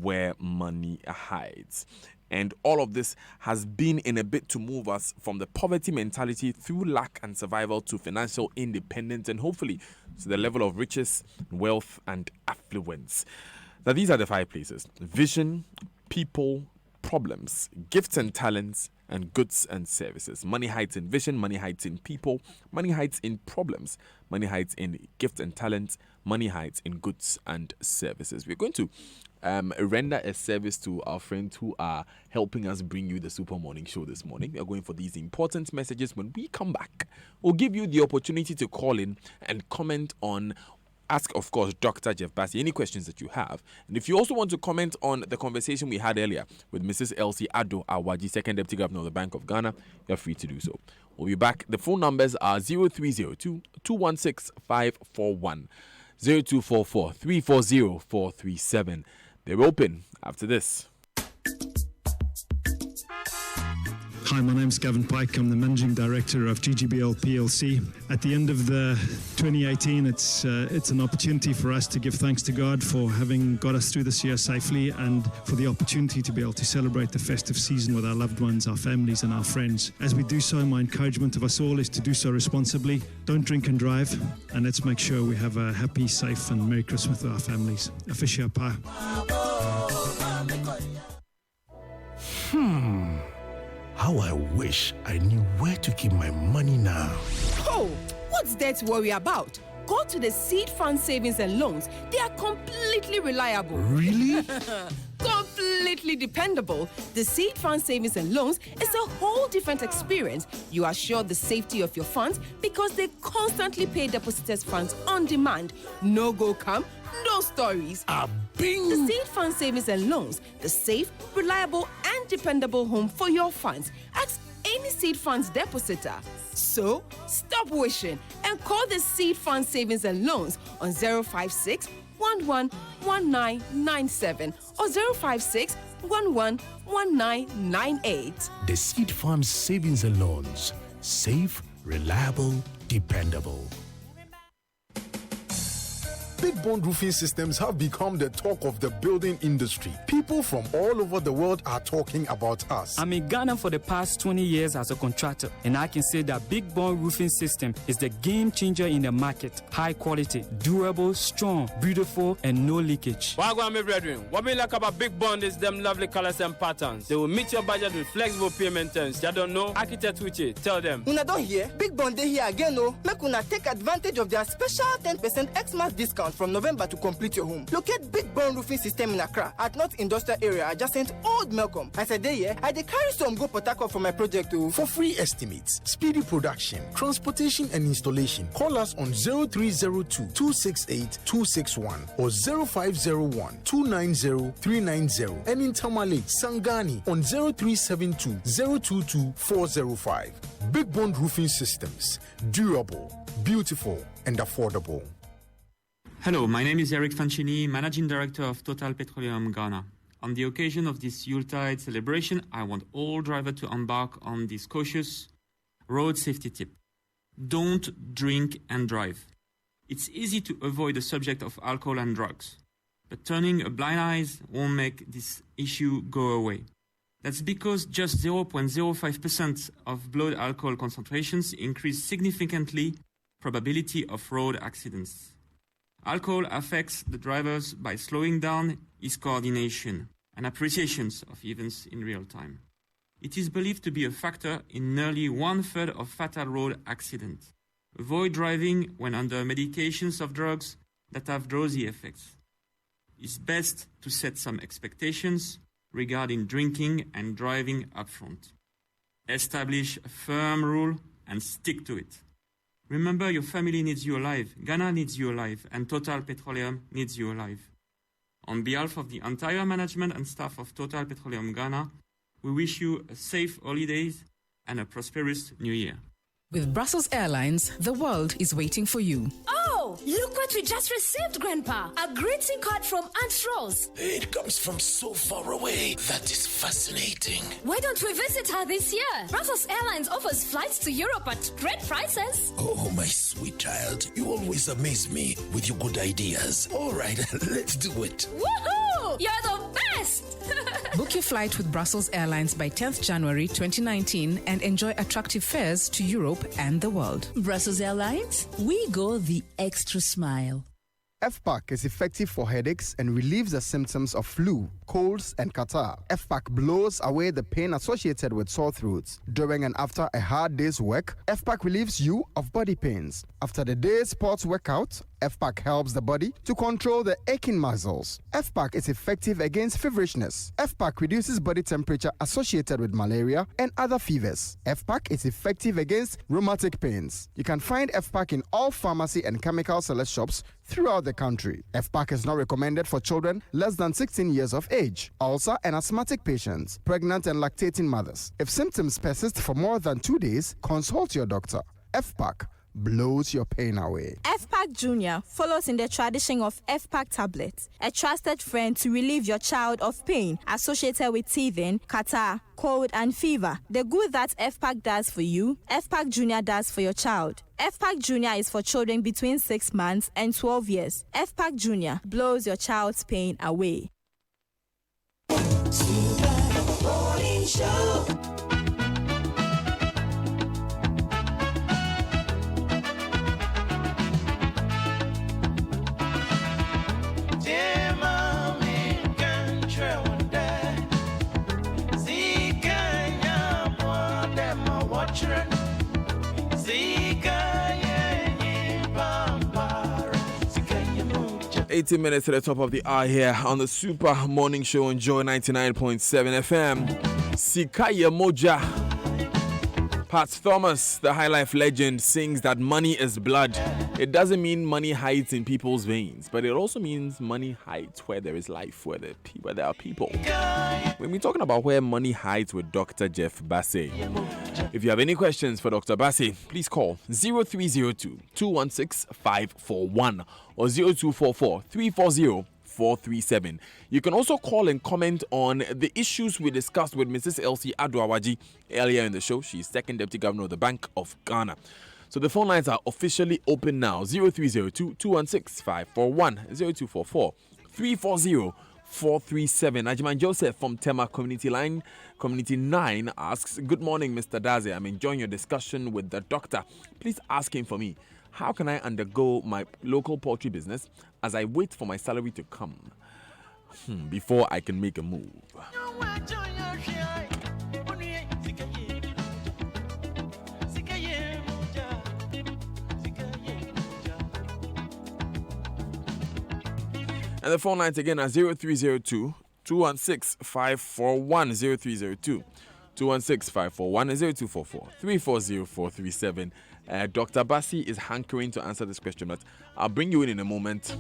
where money hides. And all of this has been in a bit to move us from the poverty mentality through lack and survival to financial independence and hopefully to the level of riches, wealth, and affluence. Now, these are the 5 places: vision, people, problems, gifts and talents, and goods and services. Money hides in vision, money hides in people, money hides in problems, money hides in gifts and talents, money hides in goods and services. We're going to render a service to our friends who are helping us bring you the Super Morning Show this morning. We are going for these important messages. When we come back, we'll give you the opportunity to call in and comment on, ask, of course, Dr. Jeff Bassey any questions that you have. And if you also want to comment on the conversation we had earlier with Mrs. Elsie Ado Awaji, Second Deputy Governor of the Bank of Ghana, you're free to do so. We'll be back. The phone numbers are 0302 216 541, 0244 340 437. They're open after this.
Hi, my name's Gavin Pike. I'm the Managing Director of GGBL PLC. At the end of the 2018, it's an opportunity for us to give thanks to God for having got us through this year safely and for the opportunity to be able to celebrate the festive season with our loved ones, our families and our friends. As we do so, my encouragement of us all is to do so responsibly. Don't drink and drive, and let's make sure we have a happy, safe and Merry Christmas with our families. Afishia Pa.
How I wish I knew where to keep my money now.
Oh, what's there to worry about? Go to the Seed Fund Savings and Loans. They are completely reliable.
Really?
Completely dependable. The Seed Fund Savings and Loans is a whole different experience. You assure the safety of your funds because they constantly pay depositors' funds on demand. No go come, no stories.
Bing!
The Seed Fund Savings and Loans, the safe, reliable, and dependable home for your funds. Ask any Seed Funds depositor. So, stop wishing and call the Seed Fund Savings and Loans on 056 111997 or 056 111998.
The Seed Fund Savings and Loans. Safe, reliable, dependable.
Big Bond Roofing Systems have become the talk of the building industry. People from all over the world are talking about us.
I'm in Ghana for the past 20 years as a contractor, and I can say that Big Bond Roofing System is the game changer in the market. High quality, durable, strong, beautiful, and no leakage.
Wagwan, my brethren, what we like about Big Bond is them lovely colors and patterns. They will meet your budget with flexible payment terms. You don't know? Architect Uche, tell them.
Una don't hear? Big Bond they here again, no? Make una take advantage of their special 10% Xmas discount.
discount from November to complete your home. Locate Big Bond Roofing System in Accra at North Industrial Area adjacent Old Melcom. As a day here, I dey carry some go Port Harcourt for my project too.
For free estimates, speedy production, transportation and installation, call us on 0302 268 261 or 0501 290 390 and in Tamale, Sangani on 0372 022 405. Big Bond Roofing Systems. Durable, beautiful, and affordable.
Hello, my name is Eric Fancini, Managing Director of Total Petroleum Ghana. On the occasion of this Yuletide celebration, I want all drivers to embark on this cautious road safety tip. Don't drink and drive. It's easy to avoid the subject of alcohol and drugs, but turning a blind eye won't make this issue go away. That's because just 0.05% of blood alcohol concentrations increase significantly probability of road accidents. Alcohol affects the drivers by slowing down his coordination and appreciations of events in real time. It is believed to be a factor in nearly 1/3 of fatal road accidents. Avoid driving when under medications of drugs that have drowsy effects. It's best to set some expectations regarding drinking and driving upfront. Establish a firm rule and stick to it. Remember, your family needs you alive, Ghana needs you alive, and Total Petroleum needs you alive. On behalf of the entire management and staff of Total Petroleum Ghana, we wish you a safe holidays and a prosperous new year.
With Brussels Airlines, the world is waiting for you.
Oh, look what we just received, Grandpa. A greeting card from Aunt Rose.
It comes from so far away. That is fascinating.
Why don't we visit her this year? Brussels Airlines offers flights to Europe at great prices.
Oh, my sweet child. You always amaze me with your good ideas. All right, let's do it.
Woohoo! You're the best!
Book your flight with Brussels Airlines by 10th January 2019 and enjoy attractive fares to Europe and the world.
Brussels Airlines, we go the extra mile.
FPAC is effective for headaches and relieves the symptoms of flu, colds, and catarrh. FPAC blows away the pain associated with sore throats. During and after a hard day's work, FPAC relieves you of body pains. After the day's sports workout, FPAC helps the body to control the aching muscles. FPAC is effective against feverishness. FPAC reduces body temperature associated with malaria and other fevers. FPAC is effective against rheumatic pains. You can find FPAC in all pharmacy and chemical select shops throughout the country. FPAC is not recommended for children less than 16 years of age, ulcer and asthmatic patients, pregnant and lactating mothers. If symptoms persist for more than 2 days, consult your doctor. FPAC blows your pain away.
FPAC Junior follows in the tradition of FPAC tablets, a trusted friend to relieve your child of pain associated with teething, catarrh, cold, and fever. The good that FPAC does for you, FPAC Junior does for your child. FPAC Junior is for children between 6 months and 12 years. FPAC Junior blows your child's pain away.
Morning Show.
children. 18 minutes to the top of the hour here on the Super Morning Show on Joy 99.7 FM. Sikaya Moja. Pat Thomas, the High Life legend, sings that money is blood. It doesn't mean money hides in people's veins, but it also means money hides where there is life, where there are people. We'll be talking about where money hides with Dr. Jeff Bassey. If you have any questions for Dr. Bassey, please call 0302-216-541 or 0244-340-437. You can also call and comment on the issues we discussed with Mrs. Elsie Aduawaji earlier in the show. She's second deputy governor of the Bank of Ghana. So the phone lines are officially open now. 0302-216-541, 0244-340-437. Ajiman Joseph from Tema Community Line, Community 9 asks, "Good morning, Mr. Daze. I'm enjoying your discussion with the doctor. Please ask him for me. How can I undergo my local poultry business as I wait for my salary to come before I can make a move?" And the phone lines again are 0302 216 541 0302 216 541 0244 340437. Dr. Bassey is hankering to answer this question, but I'll bring you in a moment.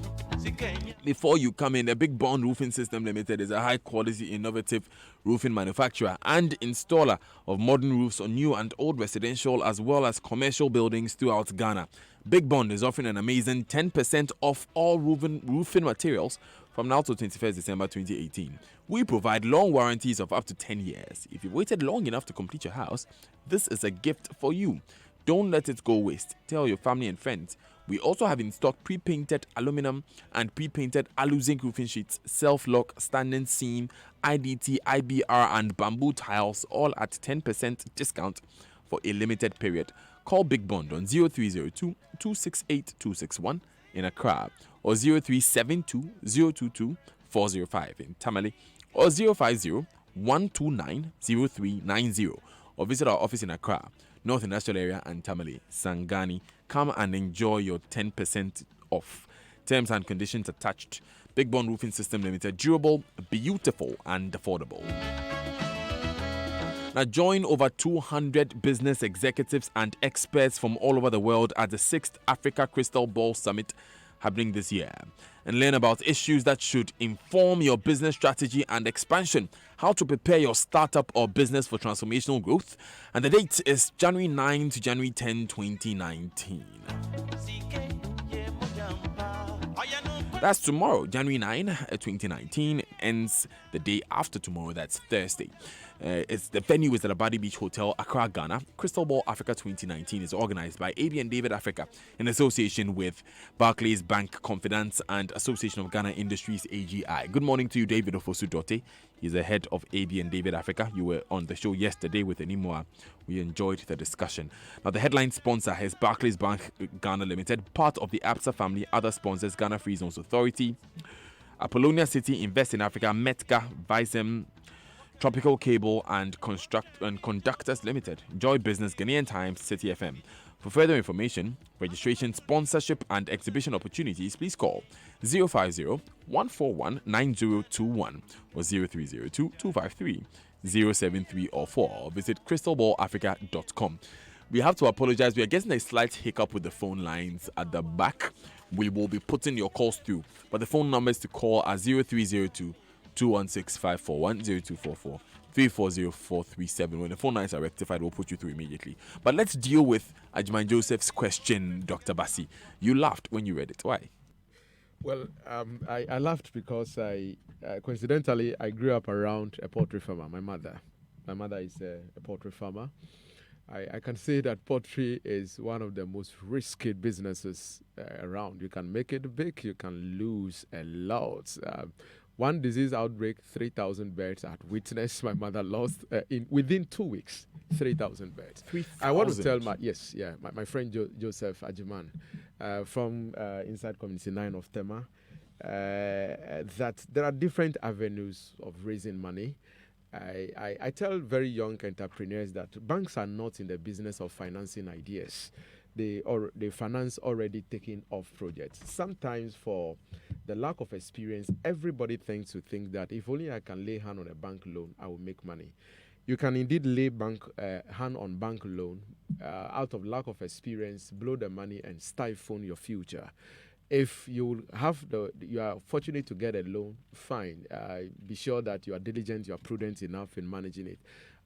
Before you come in, the Big Bond Roofing System Limited is a high-quality, innovative roofing manufacturer and installer of modern roofs on new and old residential as well as commercial buildings throughout Ghana. Big Bond is offering an amazing 10% off all roofing materials from now to 21st December 2018. We provide long warranties of up to 10 years. If you've waited long enough to complete your house, this is a gift for you. Don't let it go waste. Tell your family and friends. We also have in stock pre-painted aluminum and pre-painted alu-zinc roofing sheets, self-lock, standing seam, IDT, IBR and bamboo tiles, all at 10% discount for a limited period. Call Big Bond on 0302 268 261 in Accra or 0372 022 405 in Tamale or 050 129 0390 or visit our office in Accra, North Industrial Area and Tamale, Sangani. Come and enjoy your 10% off. Terms and conditions attached. Big Bond Roofing System Limited. Durable, beautiful and affordable. Now join over 200 business executives and experts from all over the world at the 6th Africa Crystal Ball Summit happening this year and learn about issues that should inform your business strategy and expansion, how to prepare your startup or business for transformational growth. And the date is January 9 to January 10, 2019. That's tomorrow, January 9, 2019, ends the day after tomorrow, that's Thursday. It's the venue is at the Abadi Beach Hotel, Accra, Ghana. Crystal Ball Africa 2019 is organized by AB and David Africa in association with Barclays Bank Confidence and Association of Ghana Industries AGI. Good morning to you, David Ofosu-Dote. He's the head of AB and David Africa. You were on the show yesterday with Enimwa. We enjoyed the discussion. Now, the headline sponsor is Barclays Bank Ghana Limited, part of the ABSA family. Other sponsors: Ghana Free Zones Authority, Apollonia City, Invest in Africa, Metka, Visem, Tropical Cable and Conductors Limited, Joy Business, Ghanaian Times, City FM. For further information, registration, sponsorship and exhibition opportunities, please call 050-141-9021 or 0302-253-073 or 4 or visit crystalballafrica.com. We have to apologize. We are getting a slight hiccup with the phone lines at the back. We will be putting your calls through, but the phone numbers to call are 0302 216 541 0244 340437. When the phone lines are rectified, we'll put you through immediately. But let's deal with Ajman Joseph's question, Dr. Bassey. You laughed when you read it. Why?
Well, I laughed because coincidentally, I grew up around a poultry farmer. My mother is a poultry farmer. I can say that poultry is one of the most risky businesses around. You can make it big, you can lose a lot. One disease outbreak, 3,000 birds at witness. My mother lost within 2 weeks, 3,000 birds.
3,000?
I want to tell my friend Joseph Ajiman from inside Community 9 of Tema that there are different avenues of raising money. I tell very young entrepreneurs that banks are not in the business of financing ideas. They finance already taken off projects. Sometimes for the lack of experience, everybody tends to think that if only I can lay hand on a bank loan, I will make money. You can indeed lay hand on bank loan out of lack of experience, blow the money and stifle your future. If you are fortunate to get a loan, fine. Be sure that you are diligent, you are prudent enough in managing it.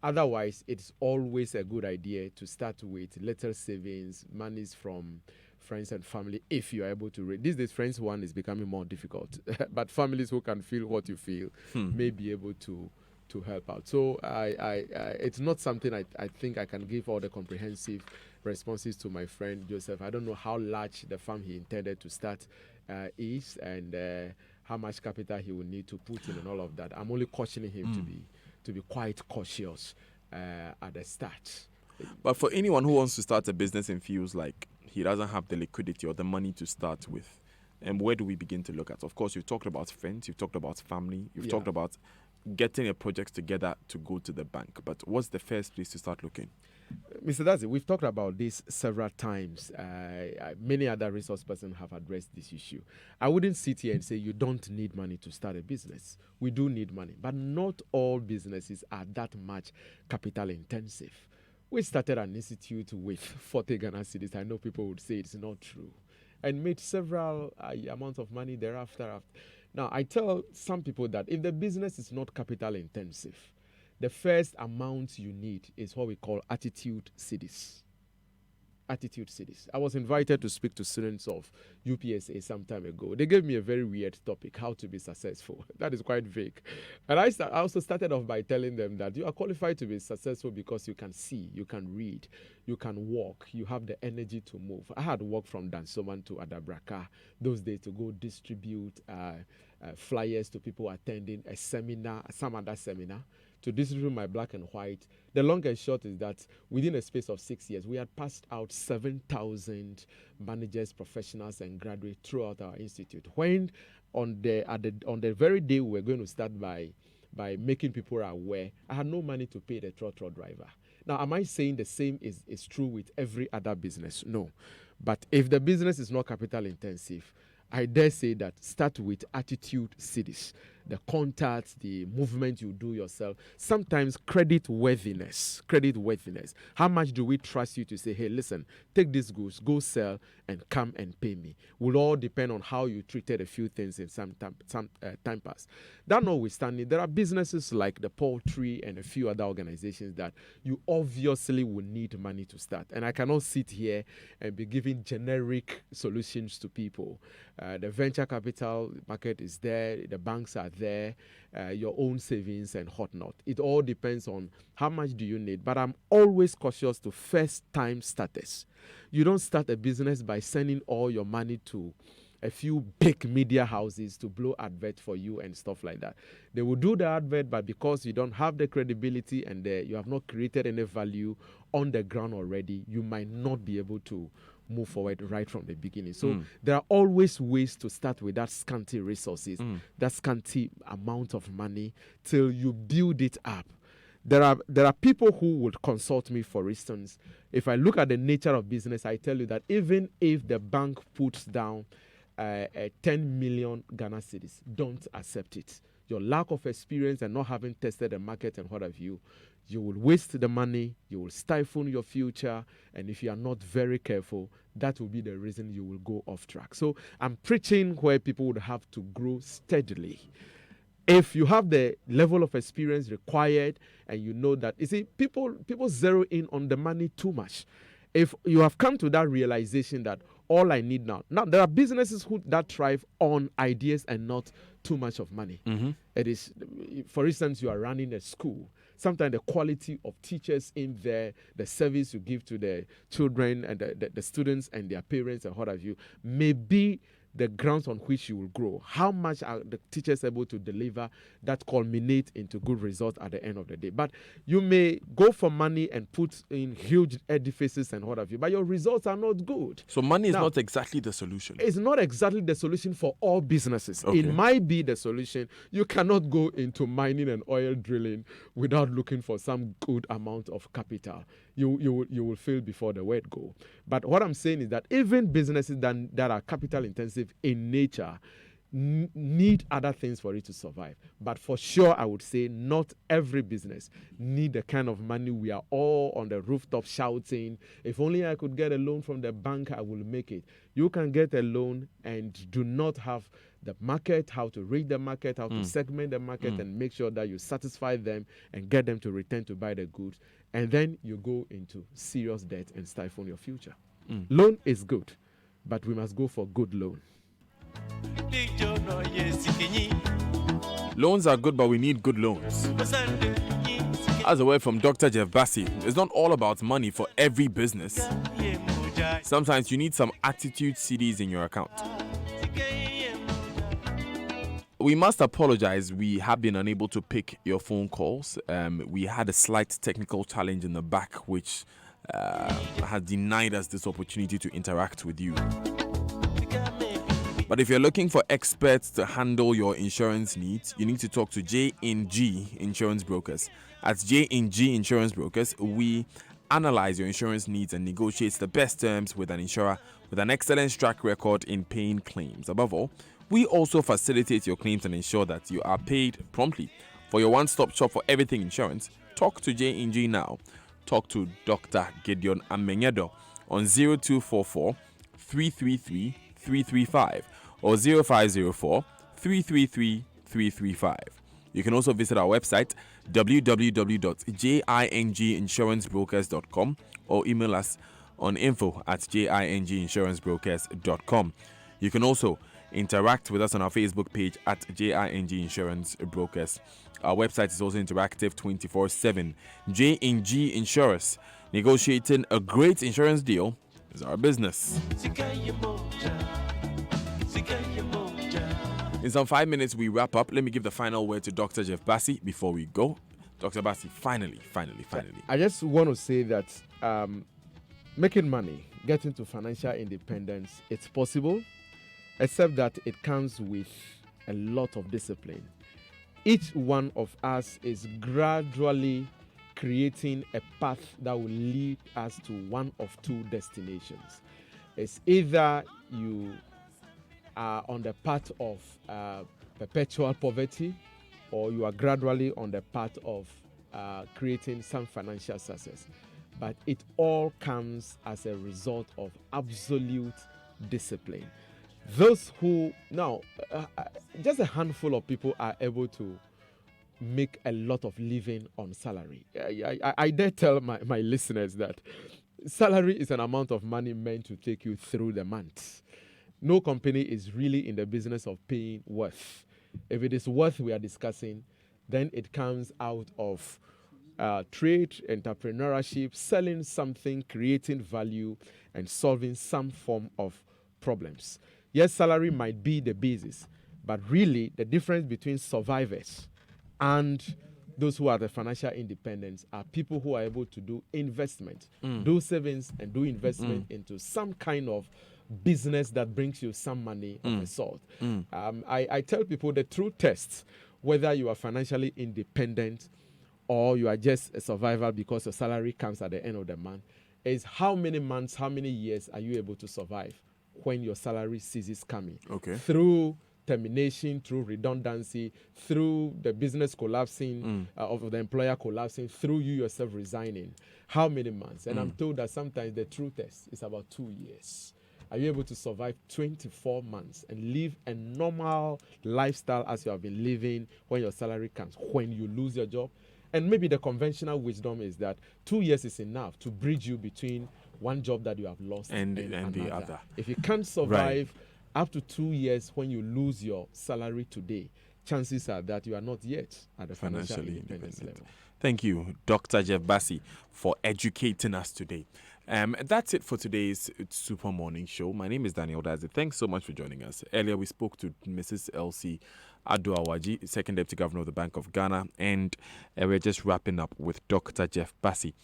Otherwise, it's always a good idea to start with little savings, monies from friends and family, if you are able to raise. These days, friends one is becoming more difficult, but families who can feel what you feel may be able to help out. So it's not something I think I can give all the comprehensive responses to my friend Joseph. I don't know how large the farm he intended to start is and how much capital he will need to put in and all of that. I'm only cautioning him to be quite cautious at the start.
But for anyone who wants to start a business and feels like he doesn't have the liquidity or the money to start with, where do we begin to look at? Of course, you've talked about friends, you've talked about family, you've talked about getting a project together to go to the bank. But what's the first place to start looking?
Mr. Dazi, we've talked about this several times. Many other resource persons have addressed this issue. I wouldn't sit here and say you don't need money to start a business. We do need money, but not all businesses are that much capital intensive. We started an institute with 40 Ghana cedis. I know people would say it's not true, and made several amounts of money thereafter. Now, I tell some people that if the business is not capital intensive, the first amount you need is what we call attitude cedis. Attitude cedis. I was invited to speak to students of UPSA some time ago. They gave me a very weird topic, how to be successful. That is quite vague. And I also started off by telling them that you are qualified to be successful because you can see, you can read, you can walk, you have the energy to move. I had walked from Dansoman to Adabraka those days to go distribute flyers to people attending a seminar, some other seminar, to distribute my black and white. The long and short is that within a space of 6 years, we had passed out 7,000 managers, professionals, and graduates throughout our institute. When on the very day we were going to start by making people aware, I had no money to pay the trotro driver. Now, am I saying the same is true with every other business? No. But if the business is not capital intensive, I dare say that start with attitude cedis, the contacts, the movement you do yourself. Sometimes credit worthiness. How much do we trust you to say, hey, listen, take these goods, go sell, and come and pay me? Will all depend on how you treated a few things in some time past. That notwithstanding, there are businesses like the poultry and a few other organizations that you obviously will need money to start. And I cannot sit here and be giving generic solutions to people. The venture capital market is there, the banks are there, your own savings and whatnot. It all depends on how much do you need. But I'm always cautious to first-time starters. You don't start a business by sending all your money to a few big media houses to blow advert for you and stuff like that. They will do the advert, but because you don't have the credibility and you have not created any value on the ground already, you might not be able to move forward right from the beginning. So there are always ways to start with that scanty resources, that scanty amount of money till you build it up. There are people who would consult me, for instance. If I look at the nature of business, I tell you that even if the bank puts down 10 million Ghana cedis, don't accept it. Your lack of experience and not having tested the market and what have you, you will waste the money, you will stifle your future, and if you are not very careful, that will be the reason you will go off track. So I'm preaching where people would have to grow steadily. If you have the level of experience required and you know that, you see, people zero in on the money too much. If you have come to that realization that all I need now there are businesses that thrive on ideas and not too much of money. It is, for instance, you are running a school. Sometimes the quality of teachers in there, the service you give to the children and the students and their parents and what have you, may be the grounds on which you will grow. How much are the teachers able to deliver that culminate into good results at the end of the day? But you may go for money and put in huge edifices and what have you, but your results are not good.
So money is not exactly the solution.
It's not exactly the solution for all businesses. Okay. It might be the solution. You cannot go into mining and oil drilling without looking for some good amount of capital. You will fail before the word go. But what I'm saying is that even businesses that are capital intensive in nature need other things for it to survive. But for sure, I would say not every business need the kind of money we are all on the rooftop shouting, if only I could get a loan from the bank, I will make it. You can get a loan and do not have the market, how to read the market, how to segment the market and make sure that you satisfy them and get them to return to buy the goods. And then you go into serious debt and stifle your future. Loan is good, but we must go for good loan.
Loans are good, but we need good loans. As a word from Dr. Jeff Bassey, it's not all about money for every business. Sometimes you need some attitude CDs in your account. We must apologize. We have been unable to pick your phone calls. We had a slight technical challenge in the back, which has denied us this opportunity to interact with you. But if you're looking for experts to handle your insurance needs, you need to talk to J&G Insurance Brokers. At J&G Insurance Brokers, we analyze your insurance needs and negotiate the best terms with an insurer with an excellent track record in paying claims. Above all, we also facilitate your claims and ensure that you are paid promptly. For your one-stop shop for everything insurance, talk to J&G now. Talk to Dr. Gideon Amenyedo on 0244 333 335 or 0504 333 335. You can also visit our website www.jinginsurancebrokers.com or email us on info@jinginsurancebrokers.com. You can also interact with us on our Facebook page at JING Insurance Brokers. Our website is also interactive 24/7. J&G Insurance. Negotiating a great insurance deal is our business. In some 5 minutes, we wrap up. Let me give the final word to Dr. Jeff Bassey before we go. Dr. Bassey, finally.
I just want to say that making money, getting to financial independence, it's possible, except that it comes with a lot of discipline. Each one of us is gradually creating a path that will lead us to one of two destinations. It's either you are on the path of perpetual poverty, or you are gradually on the path of creating some financial success. But it all comes as a result of absolute discipline. Those who, now, just a handful of people are able to make a lot of living on salary. I dare tell my listeners that salary is an amount of money meant to take you through the month. No company is really in the business of paying worth. If it is worth we are discussing, then it comes out of trade, entrepreneurship, selling something, creating value, and solving some form of problems. Yes, salary might be the basis, but really the difference between survivors and those who are the financial independents are people who are able to do investment, do savings and do investment into some kind of business that brings you some money of a sort. I tell people the true test, whether you are financially independent or you are just a survivor because your salary comes at the end of the month, is how many months, how many years are you able to survive when your salary ceases coming?
Okay.
Through termination, through redundancy, through the business collapsing, of the employer collapsing, through you yourself resigning. How many months? And I'm told that sometimes the true test is about 2 years. Are you able to survive 24 months and live a normal lifestyle as you have been living when your salary comes, when you lose your job? And maybe the conventional wisdom is that 2 years is enough to bridge you between one job that you have lost and
the other.
If you can't survive up to 2 years when you lose your salary today, chances are that you are not yet at the financial independence level.
Thank you, Dr. Jeff Bassey, for educating us today. That's it for today's Super Morning Show. My name is Daniel Dazi. Thanks so much for joining us. Earlier, we spoke to Mrs. Elsie Ado-Awaji, Second Deputy Governor of the Bank of Ghana, and we're just wrapping up with Dr. Jeff Bassey,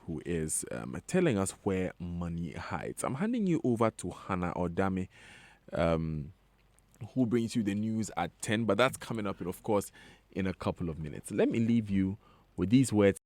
who is telling us where money hides. I'm handing you over to Hannah Odame, who brings you the news at 10, but that's coming up, of course, in a couple of minutes. Let me leave you with these words.